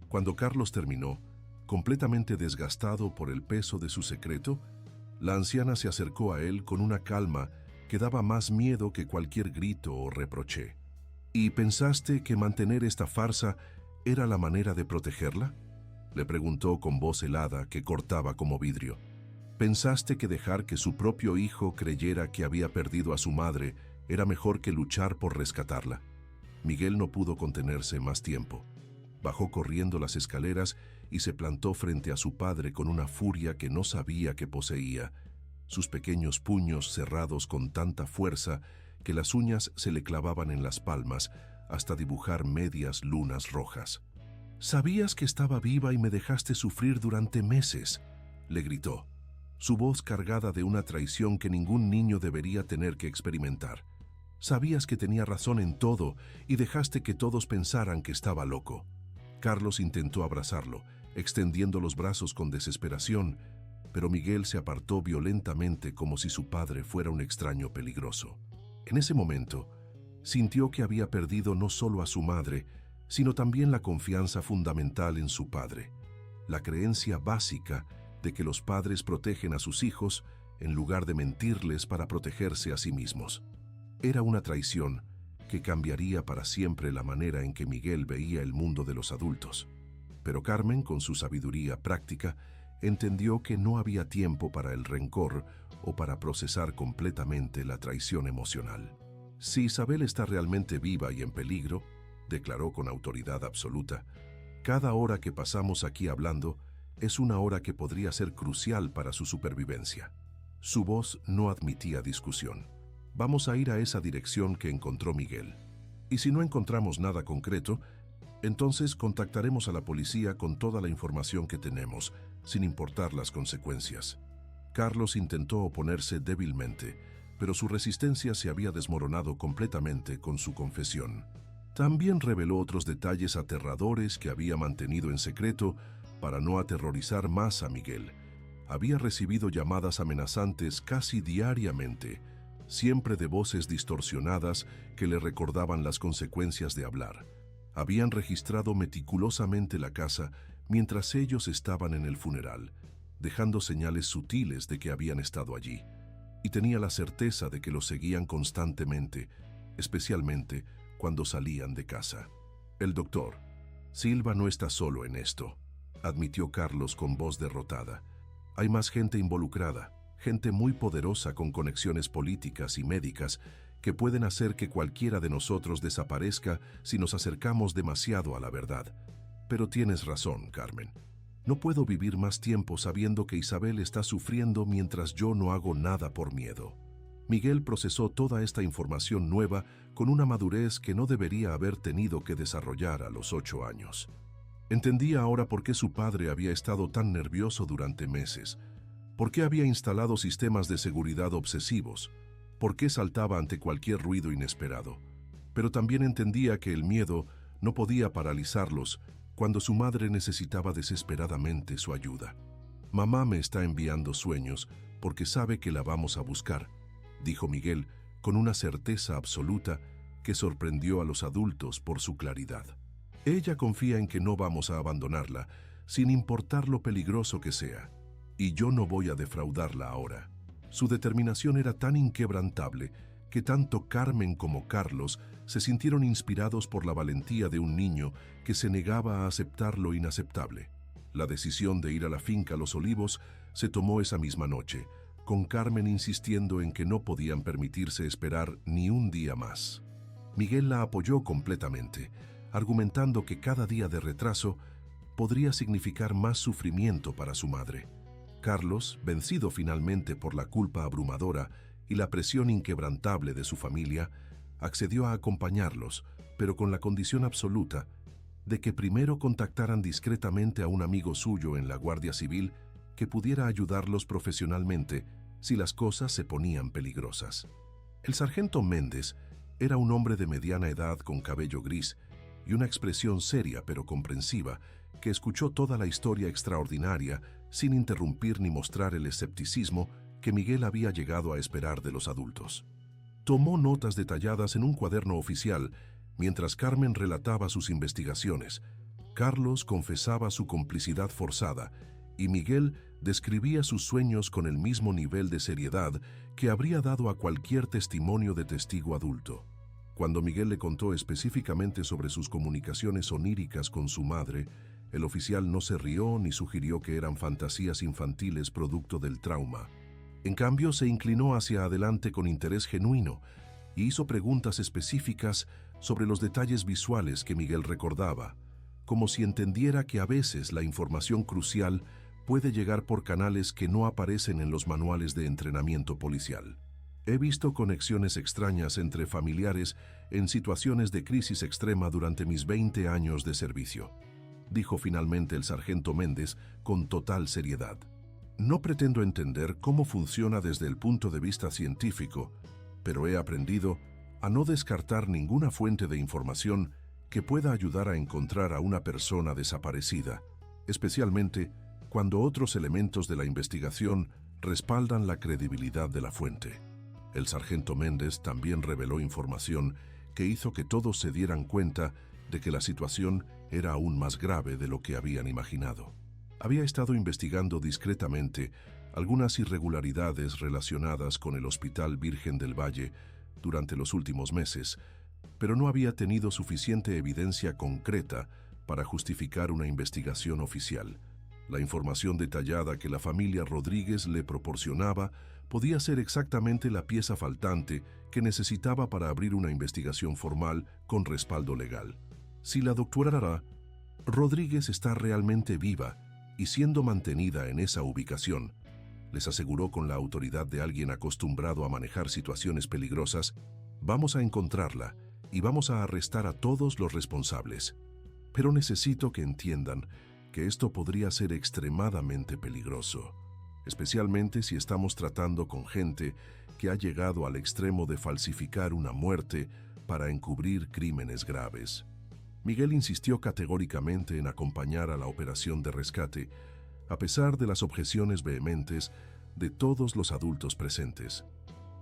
Cuando Carlos terminó, completamente desgastado por el peso de su secreto, la anciana se acercó a él con una calma que daba más miedo que cualquier grito o reproche. «¿Y pensaste que mantener esta farsa era la manera de protegerla?», le preguntó con voz helada que cortaba como vidrio. «¿Pensaste que dejar que su propio hijo creyera que había perdido a su madre era mejor que luchar por rescatarla?». Miguel no pudo contenerse más tiempo. Bajó corriendo las escaleras y se plantó frente a su padre con una furia que no sabía que poseía, sus pequeños puños cerrados con tanta fuerza que las uñas se le clavaban en las palmas hasta dibujar medias lunas rojas. «Sabías que estaba viva y me dejaste sufrir durante meses», le gritó, su voz cargada de una traición que ningún niño debería tener que experimentar. «Sabías que tenía razón en todo y dejaste que todos pensaran que estaba loco. Carlos intentó abrazarlo, extendiendo los brazos con desesperación, pero Miguel se apartó violentamente como si su padre fuera un extraño peligroso. En ese momento, sintió que había perdido no solo a su madre, sino también la confianza fundamental en su padre, la creencia básica de que los padres protegen a sus hijos en lugar de mentirles para protegerse a sí mismos. Era una traición que cambiaría para siempre la manera en que Miguel veía el mundo de los adultos. Pero Carmen, con su sabiduría práctica, entendió que no había tiempo para el rencor o para procesar completamente la traición emocional. Si Isabel está realmente viva y en peligro, declaró con autoridad absoluta, cada hora que pasamos aquí hablando es una hora que podría ser crucial para su supervivencia. Su voz no admitía discusión. Vamos a ir a esa dirección que encontró Miguel. Y si no encontramos nada concreto, entonces contactaremos a la policía con toda la información que tenemos, sin importar las consecuencias. Carlos intentó oponerse débilmente, pero su resistencia se había desmoronado completamente con su confesión. También reveló otros detalles aterradores que había mantenido en secreto para no aterrorizar más a Miguel. Había recibido llamadas amenazantes casi diariamente, siempre de voces distorsionadas que le recordaban las consecuencias de hablar. Habían registrado meticulosamente la casa mientras ellos estaban en el funeral, dejando señales sutiles de que habían estado allí. Y tenía la certeza de que lo seguían constantemente, especialmente cuando salían de casa. El doctor, Silva no está solo en esto, admitió Carlos con voz derrotada. Hay más gente involucrada, gente muy poderosa con conexiones políticas y médicas que pueden hacer que cualquiera de nosotros desaparezca si nos acercamos demasiado a la verdad. Pero tienes razón, Carmen. No puedo vivir más tiempo sabiendo que Isabel está sufriendo mientras yo no hago nada por miedo. Miguel procesó toda esta información nueva con una madurez que no debería haber tenido que desarrollar a los 8 años. Entendía ahora por qué su padre había estado tan nervioso durante meses, por qué había instalado sistemas de seguridad obsesivos, por qué saltaba ante cualquier ruido inesperado. Pero también entendía que el miedo no podía paralizarlos cuando su madre necesitaba desesperadamente su ayuda. «Mamá me está enviando sueños porque sabe que la vamos a buscar», dijo Miguel con una certeza absoluta que sorprendió a los adultos por su claridad. «Ella confía en que no vamos a abandonarla, sin importar lo peligroso que sea, y yo no voy a defraudarla ahora». Su determinación era tan inquebrantable que tanto Carmen como Carlos se sintieron inspirados por la valentía de un niño que se negaba a aceptar lo inaceptable. La decisión de ir a la finca Los Olivos se tomó esa misma noche, con Carmen insistiendo en que no podían permitirse esperar ni un día más. Miguel la apoyó completamente, argumentando que cada día de retraso podría significar más sufrimiento para su madre. Carlos, vencido finalmente por la culpa abrumadora y la presión inquebrantable de su familia, accedió a acompañarlos, pero con la condición absoluta de que primero contactaran discretamente a un amigo suyo en la Guardia Civil que pudiera ayudarlos profesionalmente si las cosas se ponían peligrosas. El sargento Méndez era un hombre de mediana edad con cabello gris y una expresión seria pero comprensiva que escuchó toda la historia extraordinaria sin interrumpir ni mostrar el escepticismo que Miguel había llegado a esperar de los adultos. Tomó notas detalladas en un cuaderno oficial mientras Carmen relataba sus investigaciones. Carlos confesaba su complicidad forzada y Miguel describía sus sueños con el mismo nivel de seriedad que habría dado a cualquier testimonio de testigo adulto. Cuando Miguel le contó específicamente sobre sus comunicaciones oníricas con su madre, el oficial no se rió ni sugirió que eran fantasías infantiles producto del trauma. En cambio, se inclinó hacia adelante con interés genuino y hizo preguntas específicas sobre los detalles visuales que Miguel recordaba, como si entendiera que a veces la información crucial puede llegar por canales que no aparecen en los manuales de entrenamiento policial. «He visto conexiones extrañas entre familiares en situaciones de crisis extrema durante mis 20 años de servicio», dijo finalmente el sargento Méndez con total seriedad. «No pretendo entender cómo funciona desde el punto de vista científico, pero he aprendido a no descartar ninguna fuente de información que pueda ayudar a encontrar a una persona desaparecida, especialmente cuando otros elementos de la investigación respaldan la credibilidad de la fuente. El sargento Méndez también reveló información que hizo que todos se dieran cuenta de que la situación era aún más grave de lo que habían imaginado. Había estado investigando discretamente algunas irregularidades relacionadas con el Hospital Virgen del Valle durante los últimos meses, pero no había tenido suficiente evidencia concreta para justificar una investigación oficial. La información detallada que la familia Rodríguez le proporcionaba podía ser exactamente la pieza faltante que necesitaba para abrir una investigación formal con respaldo legal. Si la doctora Rodríguez está realmente viva y siendo mantenida en esa ubicación, les aseguró con la autoridad de alguien acostumbrado a manejar situaciones peligrosas, vamos a encontrarla y vamos a arrestar a todos los responsables. Pero necesito que entiendan que esto podría ser extremadamente peligroso, especialmente si estamos tratando con gente que ha llegado al extremo de falsificar una muerte para encubrir crímenes graves. Miguel insistió categóricamente en acompañar a la operación de rescate, a pesar de las objeciones vehementes de todos los adultos presentes.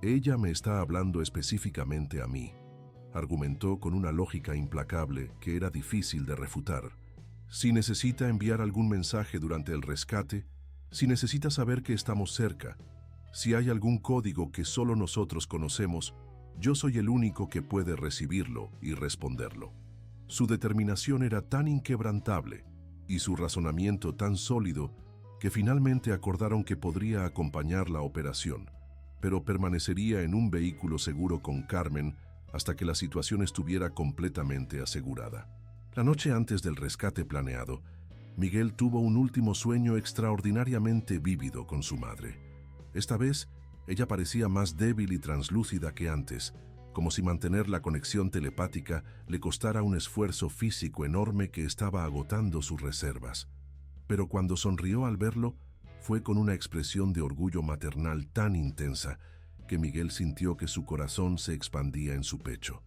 Ella me está hablando específicamente a mí, argumentó con una lógica implacable que era difícil de refutar. Si necesita enviar algún mensaje durante el rescate, si necesita saber que estamos cerca, si hay algún código que solo nosotros conocemos, yo soy el único que puede recibirlo y responderlo. Su determinación era tan inquebrantable y su razonamiento tan sólido que finalmente acordaron que podría acompañar la operación, pero permanecería en un vehículo seguro con Carmen hasta que la situación estuviera completamente asegurada. La noche antes del rescate planeado, Miguel tuvo un último sueño extraordinariamente vívido con su madre. Esta vez, ella parecía más débil y translúcida que antes, como si mantener la conexión telepática le costara un esfuerzo físico enorme que estaba agotando sus reservas. Pero cuando sonrió al verlo, fue con una expresión de orgullo maternal tan intensa que Miguel sintió que su corazón se expandía en su pecho.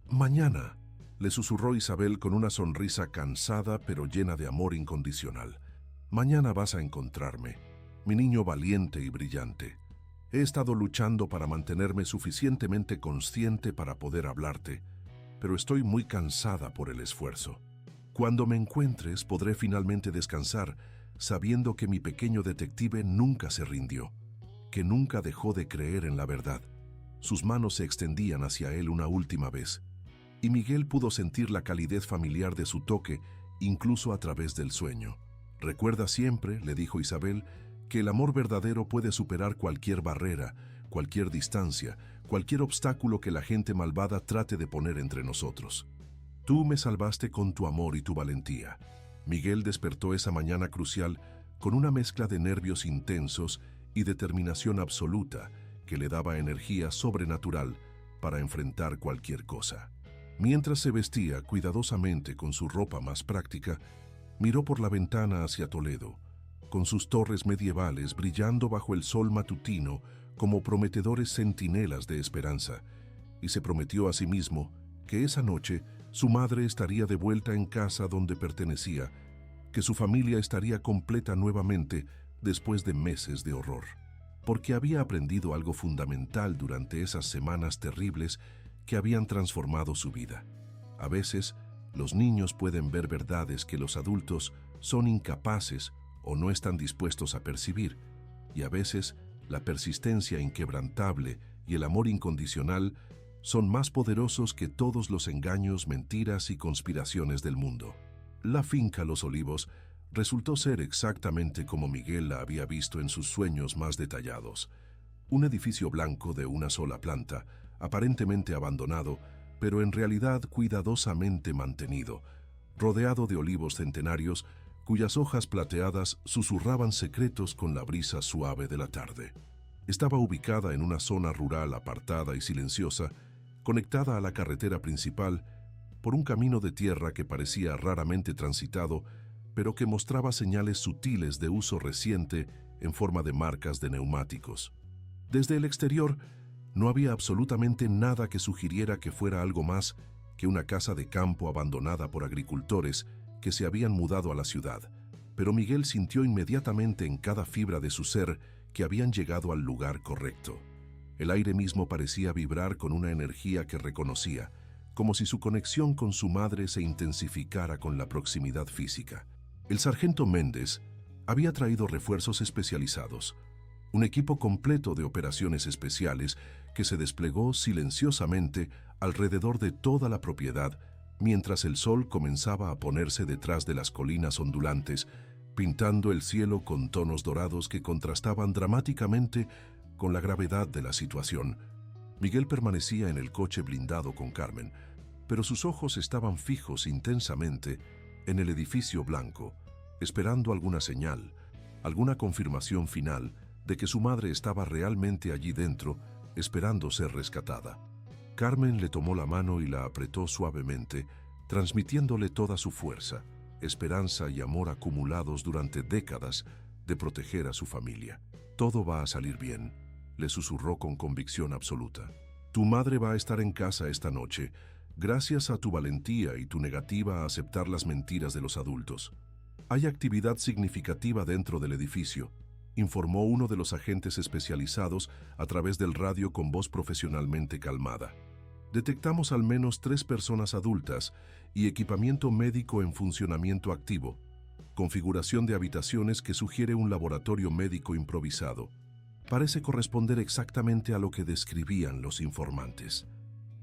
«Mañana», le susurró Isabel con una sonrisa cansada pero llena de amor incondicional. «Mañana vas a encontrarme, mi niño valiente y brillante. He estado luchando para mantenerme suficientemente consciente para poder hablarte, pero estoy muy cansada por el esfuerzo. Cuando me encuentres podré finalmente descansar, sabiendo que mi pequeño detective nunca se rindió, que nunca dejó de creer en la verdad». Sus manos se extendían hacia él una última vez, y Miguel pudo sentir la calidez familiar de su toque, incluso a través del sueño. «Recuerda siempre», le dijo Isabel, «que el amor verdadero puede superar cualquier barrera, cualquier distancia, cualquier obstáculo que la gente malvada trate de poner entre nosotros. Tú me salvaste con tu amor y tu valentía». Miguel despertó esa mañana crucial con una mezcla de nervios intensos y determinación absoluta que le daba energía sobrenatural para enfrentar cualquier cosa. Mientras se vestía cuidadosamente con su ropa más práctica, miró por la ventana hacia Toledo, con sus torres medievales brillando bajo el sol matutino como prometedores centinelas de esperanza, y se prometió a sí mismo que esa noche su madre estaría de vuelta en casa donde pertenecía, que su familia estaría completa nuevamente después de meses de horror. Porque había aprendido algo fundamental durante esas semanas terribles que habían transformado su vida. A veces, los niños pueden ver verdades que los adultos son incapaces o no están dispuestos a percibir, y a veces la persistencia inquebrantable y el amor incondicional son más poderosos que todos los engaños, mentiras y conspiraciones del mundo. La finca Los Olivos resultó ser exactamente como Miguel la había visto en sus sueños más detallados. Un edificio blanco de una sola planta, aparentemente abandonado, pero en realidad cuidadosamente mantenido, rodeado de olivos centenarios cuyas hojas plateadas susurraban secretos con la brisa suave de la tarde. Estaba ubicada en una zona rural apartada y silenciosa, conectada a la carretera principal por un camino de tierra que parecía raramente transitado, pero que mostraba señales sutiles de uso reciente en forma de marcas de neumáticos. Desde el exterior, no había absolutamente nada que sugiriera que fuera algo más que una casa de campo abandonada por agricultores que se habían mudado a la ciudad, pero Miguel sintió inmediatamente en cada fibra de su ser que habían llegado al lugar correcto. El aire mismo parecía vibrar con una energía que reconocía, como si su conexión con su madre se intensificara con la proximidad física. El sargento Méndez había traído refuerzos especializados, un equipo completo de operaciones especiales que se desplegó silenciosamente alrededor de toda la propiedad mientras el sol comenzaba a ponerse detrás de las colinas ondulantes, pintando el cielo con tonos dorados que contrastaban dramáticamente con la gravedad de la situación. Miguel permanecía en el coche blindado con Carmen, pero sus ojos estaban fijos intensamente en el edificio blanco, esperando alguna señal, alguna confirmación final de que su madre estaba realmente allí dentro, esperando ser rescatada. Carmen le tomó la mano y la apretó suavemente, transmitiéndole toda su fuerza, esperanza y amor acumulados durante décadas de proteger a su familia. «Todo va a salir bien», le susurró con convicción absoluta. «Tu madre va a estar en casa esta noche, gracias a tu valentía y tu negativa a aceptar las mentiras de los adultos. Hay actividad significativa dentro del edificio», informó uno de los agentes especializados a través del radio con voz profesionalmente calmada. «Detectamos al menos 3 personas adultas y equipamiento médico en funcionamiento activo, configuración de habitaciones que sugiere un laboratorio médico improvisado. Parece corresponder exactamente a lo que describían los informantes».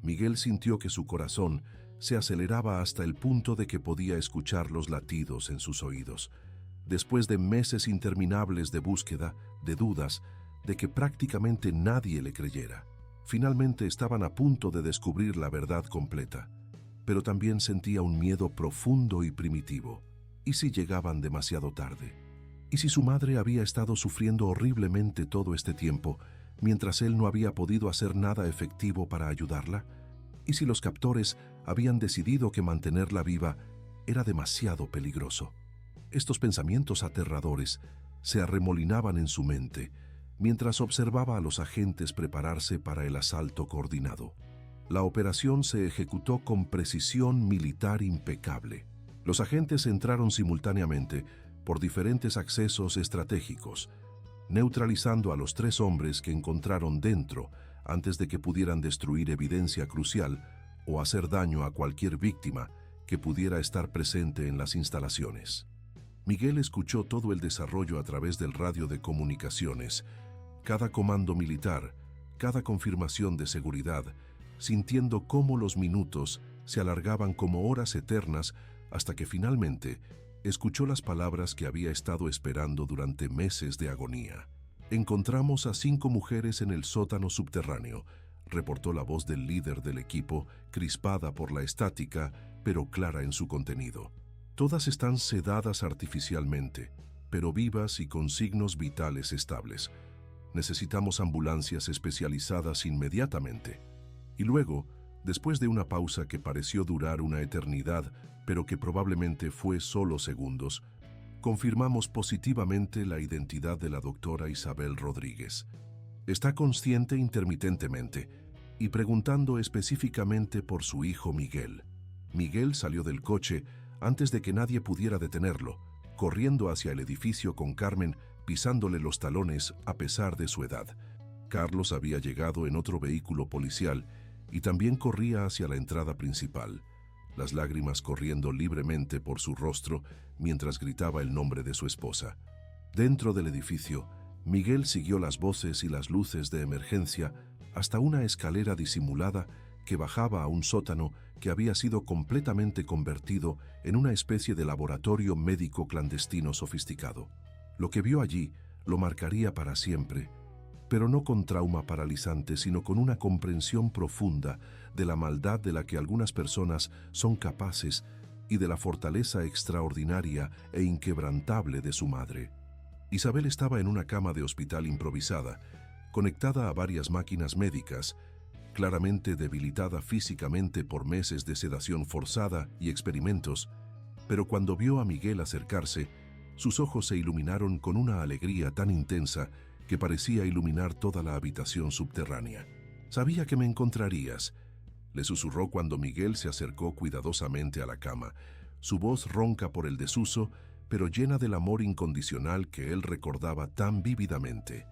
Miguel sintió que su corazón se aceleraba hasta el punto de que podía escuchar los latidos en sus oídos. Después de meses interminables de búsqueda, de dudas, de que prácticamente nadie le creyera, finalmente estaban a punto de descubrir la verdad completa. Pero también sentía un miedo profundo y primitivo. ¿Y si llegaban demasiado tarde? ¿Y si su madre había estado sufriendo horriblemente todo este tiempo, mientras él no había podido hacer nada efectivo para ayudarla? ¿Y si los captores habían decidido que mantenerla viva era demasiado peligroso? Estos pensamientos aterradores se arremolinaban en su mente mientras observaba a los agentes prepararse para el asalto coordinado. La operación se ejecutó con precisión militar impecable. Los agentes entraron simultáneamente por diferentes accesos estratégicos, neutralizando a los 3 hombres que encontraron dentro antes de que pudieran destruir evidencia crucial o hacer daño a cualquier víctima que pudiera estar presente en las instalaciones. Miguel escuchó todo el desarrollo a través del radio de comunicaciones, cada comando militar, cada confirmación de seguridad, sintiendo cómo los minutos se alargaban como horas eternas hasta que finalmente escuchó las palabras que había estado esperando durante meses de agonía. «Encontramos a 5 mujeres en el sótano subterráneo», reportó la voz del líder del equipo, crispada por la estática, pero clara en su contenido. «Todas están sedadas artificialmente, pero vivas y con signos vitales estables. Necesitamos ambulancias especializadas inmediatamente». Y luego, después de una pausa que pareció durar una eternidad, pero que probablemente fue solo segundos, confirmamos positivamente la identidad de la doctora Isabel Rodríguez. Está consciente intermitentemente y preguntando específicamente por su hijo Miguel. Miguel salió del coche antes de que nadie pudiera detenerlo, corriendo hacia el edificio con Carmen pisándole los talones a pesar de su edad. Carlos había llegado en otro vehículo policial y también corría hacia la entrada principal, las lágrimas corriendo libremente por su rostro mientras gritaba el nombre de su esposa. Dentro del edificio, Miguel siguió las voces y las luces de emergencia hasta una escalera disimulada que bajaba a un sótano que había sido completamente convertido en una especie de laboratorio médico clandestino sofisticado. Lo que vio allí lo marcaría para siempre, pero no con trauma paralizante, sino con una comprensión profunda de la maldad de la que algunas personas son capaces y de la fortaleza extraordinaria e inquebrantable de su madre. Isabel estaba en una cama de hospital improvisada, conectada a varias máquinas médicas, claramente debilitada físicamente por meses de sedación forzada y experimentos, pero cuando vio a Miguel acercarse, sus ojos se iluminaron con una alegría tan intensa que parecía iluminar toda la habitación subterránea. «Sabía que me encontrarías», le susurró cuando Miguel se acercó cuidadosamente a la cama, su voz ronca por el desuso, pero llena del amor incondicional que él recordaba tan vívidamente.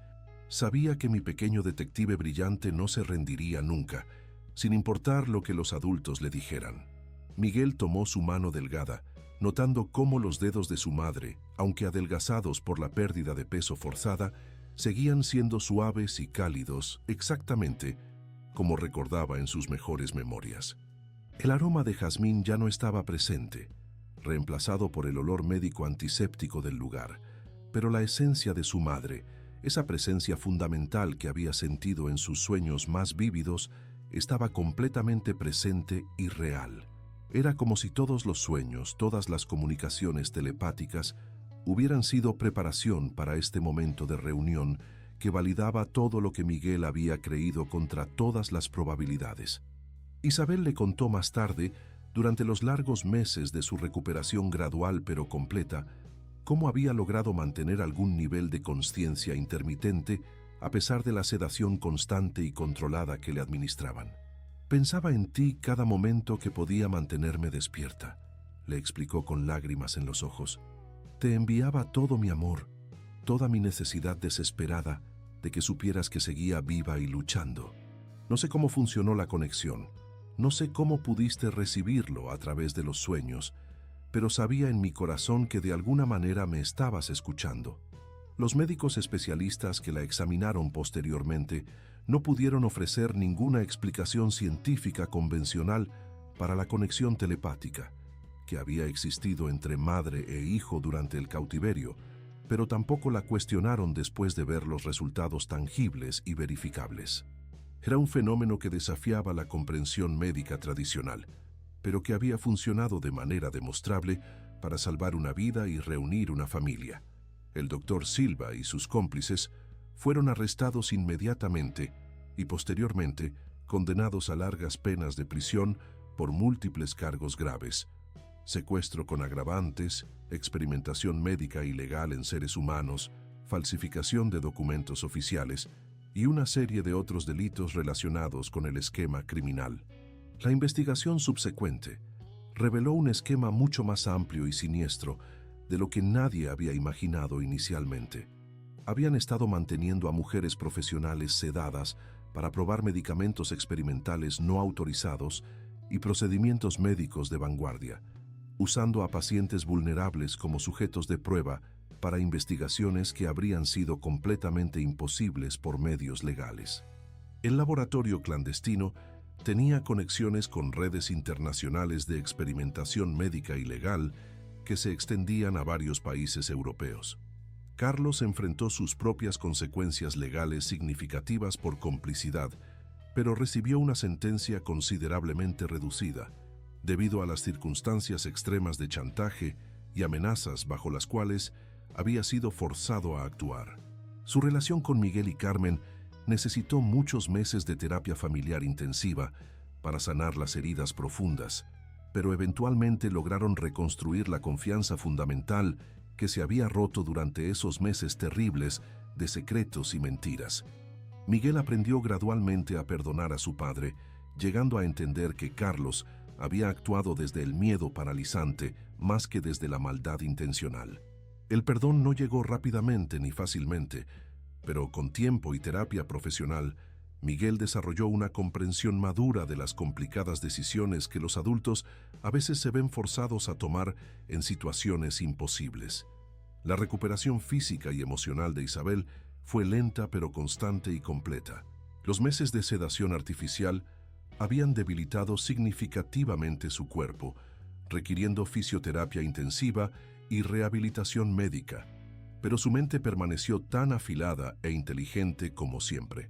Sabía que mi pequeño detective brillante no se rendiría nunca, sin importar lo que los adultos le dijeran. Miguel tomó su mano delgada, notando cómo los dedos de su madre, aunque adelgazados por la pérdida de peso forzada, seguían siendo suaves y cálidos, exactamente como recordaba en sus mejores memorias. El aroma de jazmín ya no estaba presente, reemplazado por el olor médico antiséptico del lugar, pero la esencia de su madre, esa presencia fundamental que había sentido en sus sueños más vívidos, estaba completamente presente y real. Era como si todos los sueños, todas las comunicaciones telepáticas, hubieran sido preparación para este momento de reunión que validaba todo lo que Miguel había creído contra todas las probabilidades. Isabel le contó más tarde, durante los largos meses de su recuperación gradual pero completa, cómo había logrado mantener algún nivel de consciencia intermitente a pesar de la sedación constante y controlada que le administraban. «Pensaba en ti cada momento que podía mantenerme despierta», le explicó con lágrimas en los ojos. «Te enviaba todo mi amor, toda mi necesidad desesperada de que supieras que seguía viva y luchando. No sé cómo funcionó la conexión, no sé cómo pudiste recibirlo a través de los sueños, pero sabía en mi corazón que de alguna manera me estabas escuchando». Los médicos especialistas que la examinaron posteriormente no pudieron ofrecer ninguna explicación científica convencional para la conexión telepática que había existido entre madre e hijo durante el cautiverio, pero tampoco la cuestionaron después de ver los resultados tangibles y verificables. Era un fenómeno que desafiaba la comprensión médica tradicional, pero que había funcionado de manera demostrable para salvar una vida y reunir una familia. El doctor Silva y sus cómplices fueron arrestados inmediatamente y posteriormente condenados a largas penas de prisión por múltiples cargos graves: secuestro con agravantes, experimentación médica ilegal en seres humanos, falsificación de documentos oficiales y una serie de otros delitos relacionados con el esquema criminal. La investigación subsecuente reveló un esquema mucho más amplio y siniestro de lo que nadie había imaginado inicialmente. Habían estado manteniendo a mujeres profesionales sedadas para probar medicamentos experimentales no autorizados y procedimientos médicos de vanguardia, usando a pacientes vulnerables como sujetos de prueba para investigaciones que habrían sido completamente imposibles por medios legales. El laboratorio clandestino tenía conexiones con redes internacionales de experimentación médica ilegal que se extendían a varios países europeos. Carlos enfrentó sus propias consecuencias legales significativas por complicidad, pero recibió una sentencia considerablemente reducida, debido a las circunstancias extremas de chantaje y amenazas bajo las cuales había sido forzado a actuar. Su relación con Miguel y Carmen necesitó muchos meses de terapia familiar intensiva para sanar las heridas profundas, pero eventualmente lograron reconstruir la confianza fundamental que se había roto durante esos meses terribles de secretos y mentiras. Miguel aprendió gradualmente a perdonar a su padre, llegando a entender que Carlos había actuado desde el miedo paralizante más que desde la maldad intencional. El perdón no llegó rápidamente ni fácilmente, pero con tiempo y terapia profesional, Miguel desarrolló una comprensión madura de las complicadas decisiones que los adultos a veces se ven forzados a tomar en situaciones imposibles. La recuperación física y emocional de Isabel fue lenta pero constante y completa. Los meses de sedación artificial habían debilitado significativamente su cuerpo, requiriendo fisioterapia intensiva y rehabilitación médica, pero su mente permaneció tan afilada e inteligente como siempre.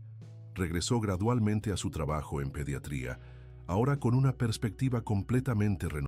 Regresó gradualmente a su trabajo en pediatría, ahora con una perspectiva completamente renovada.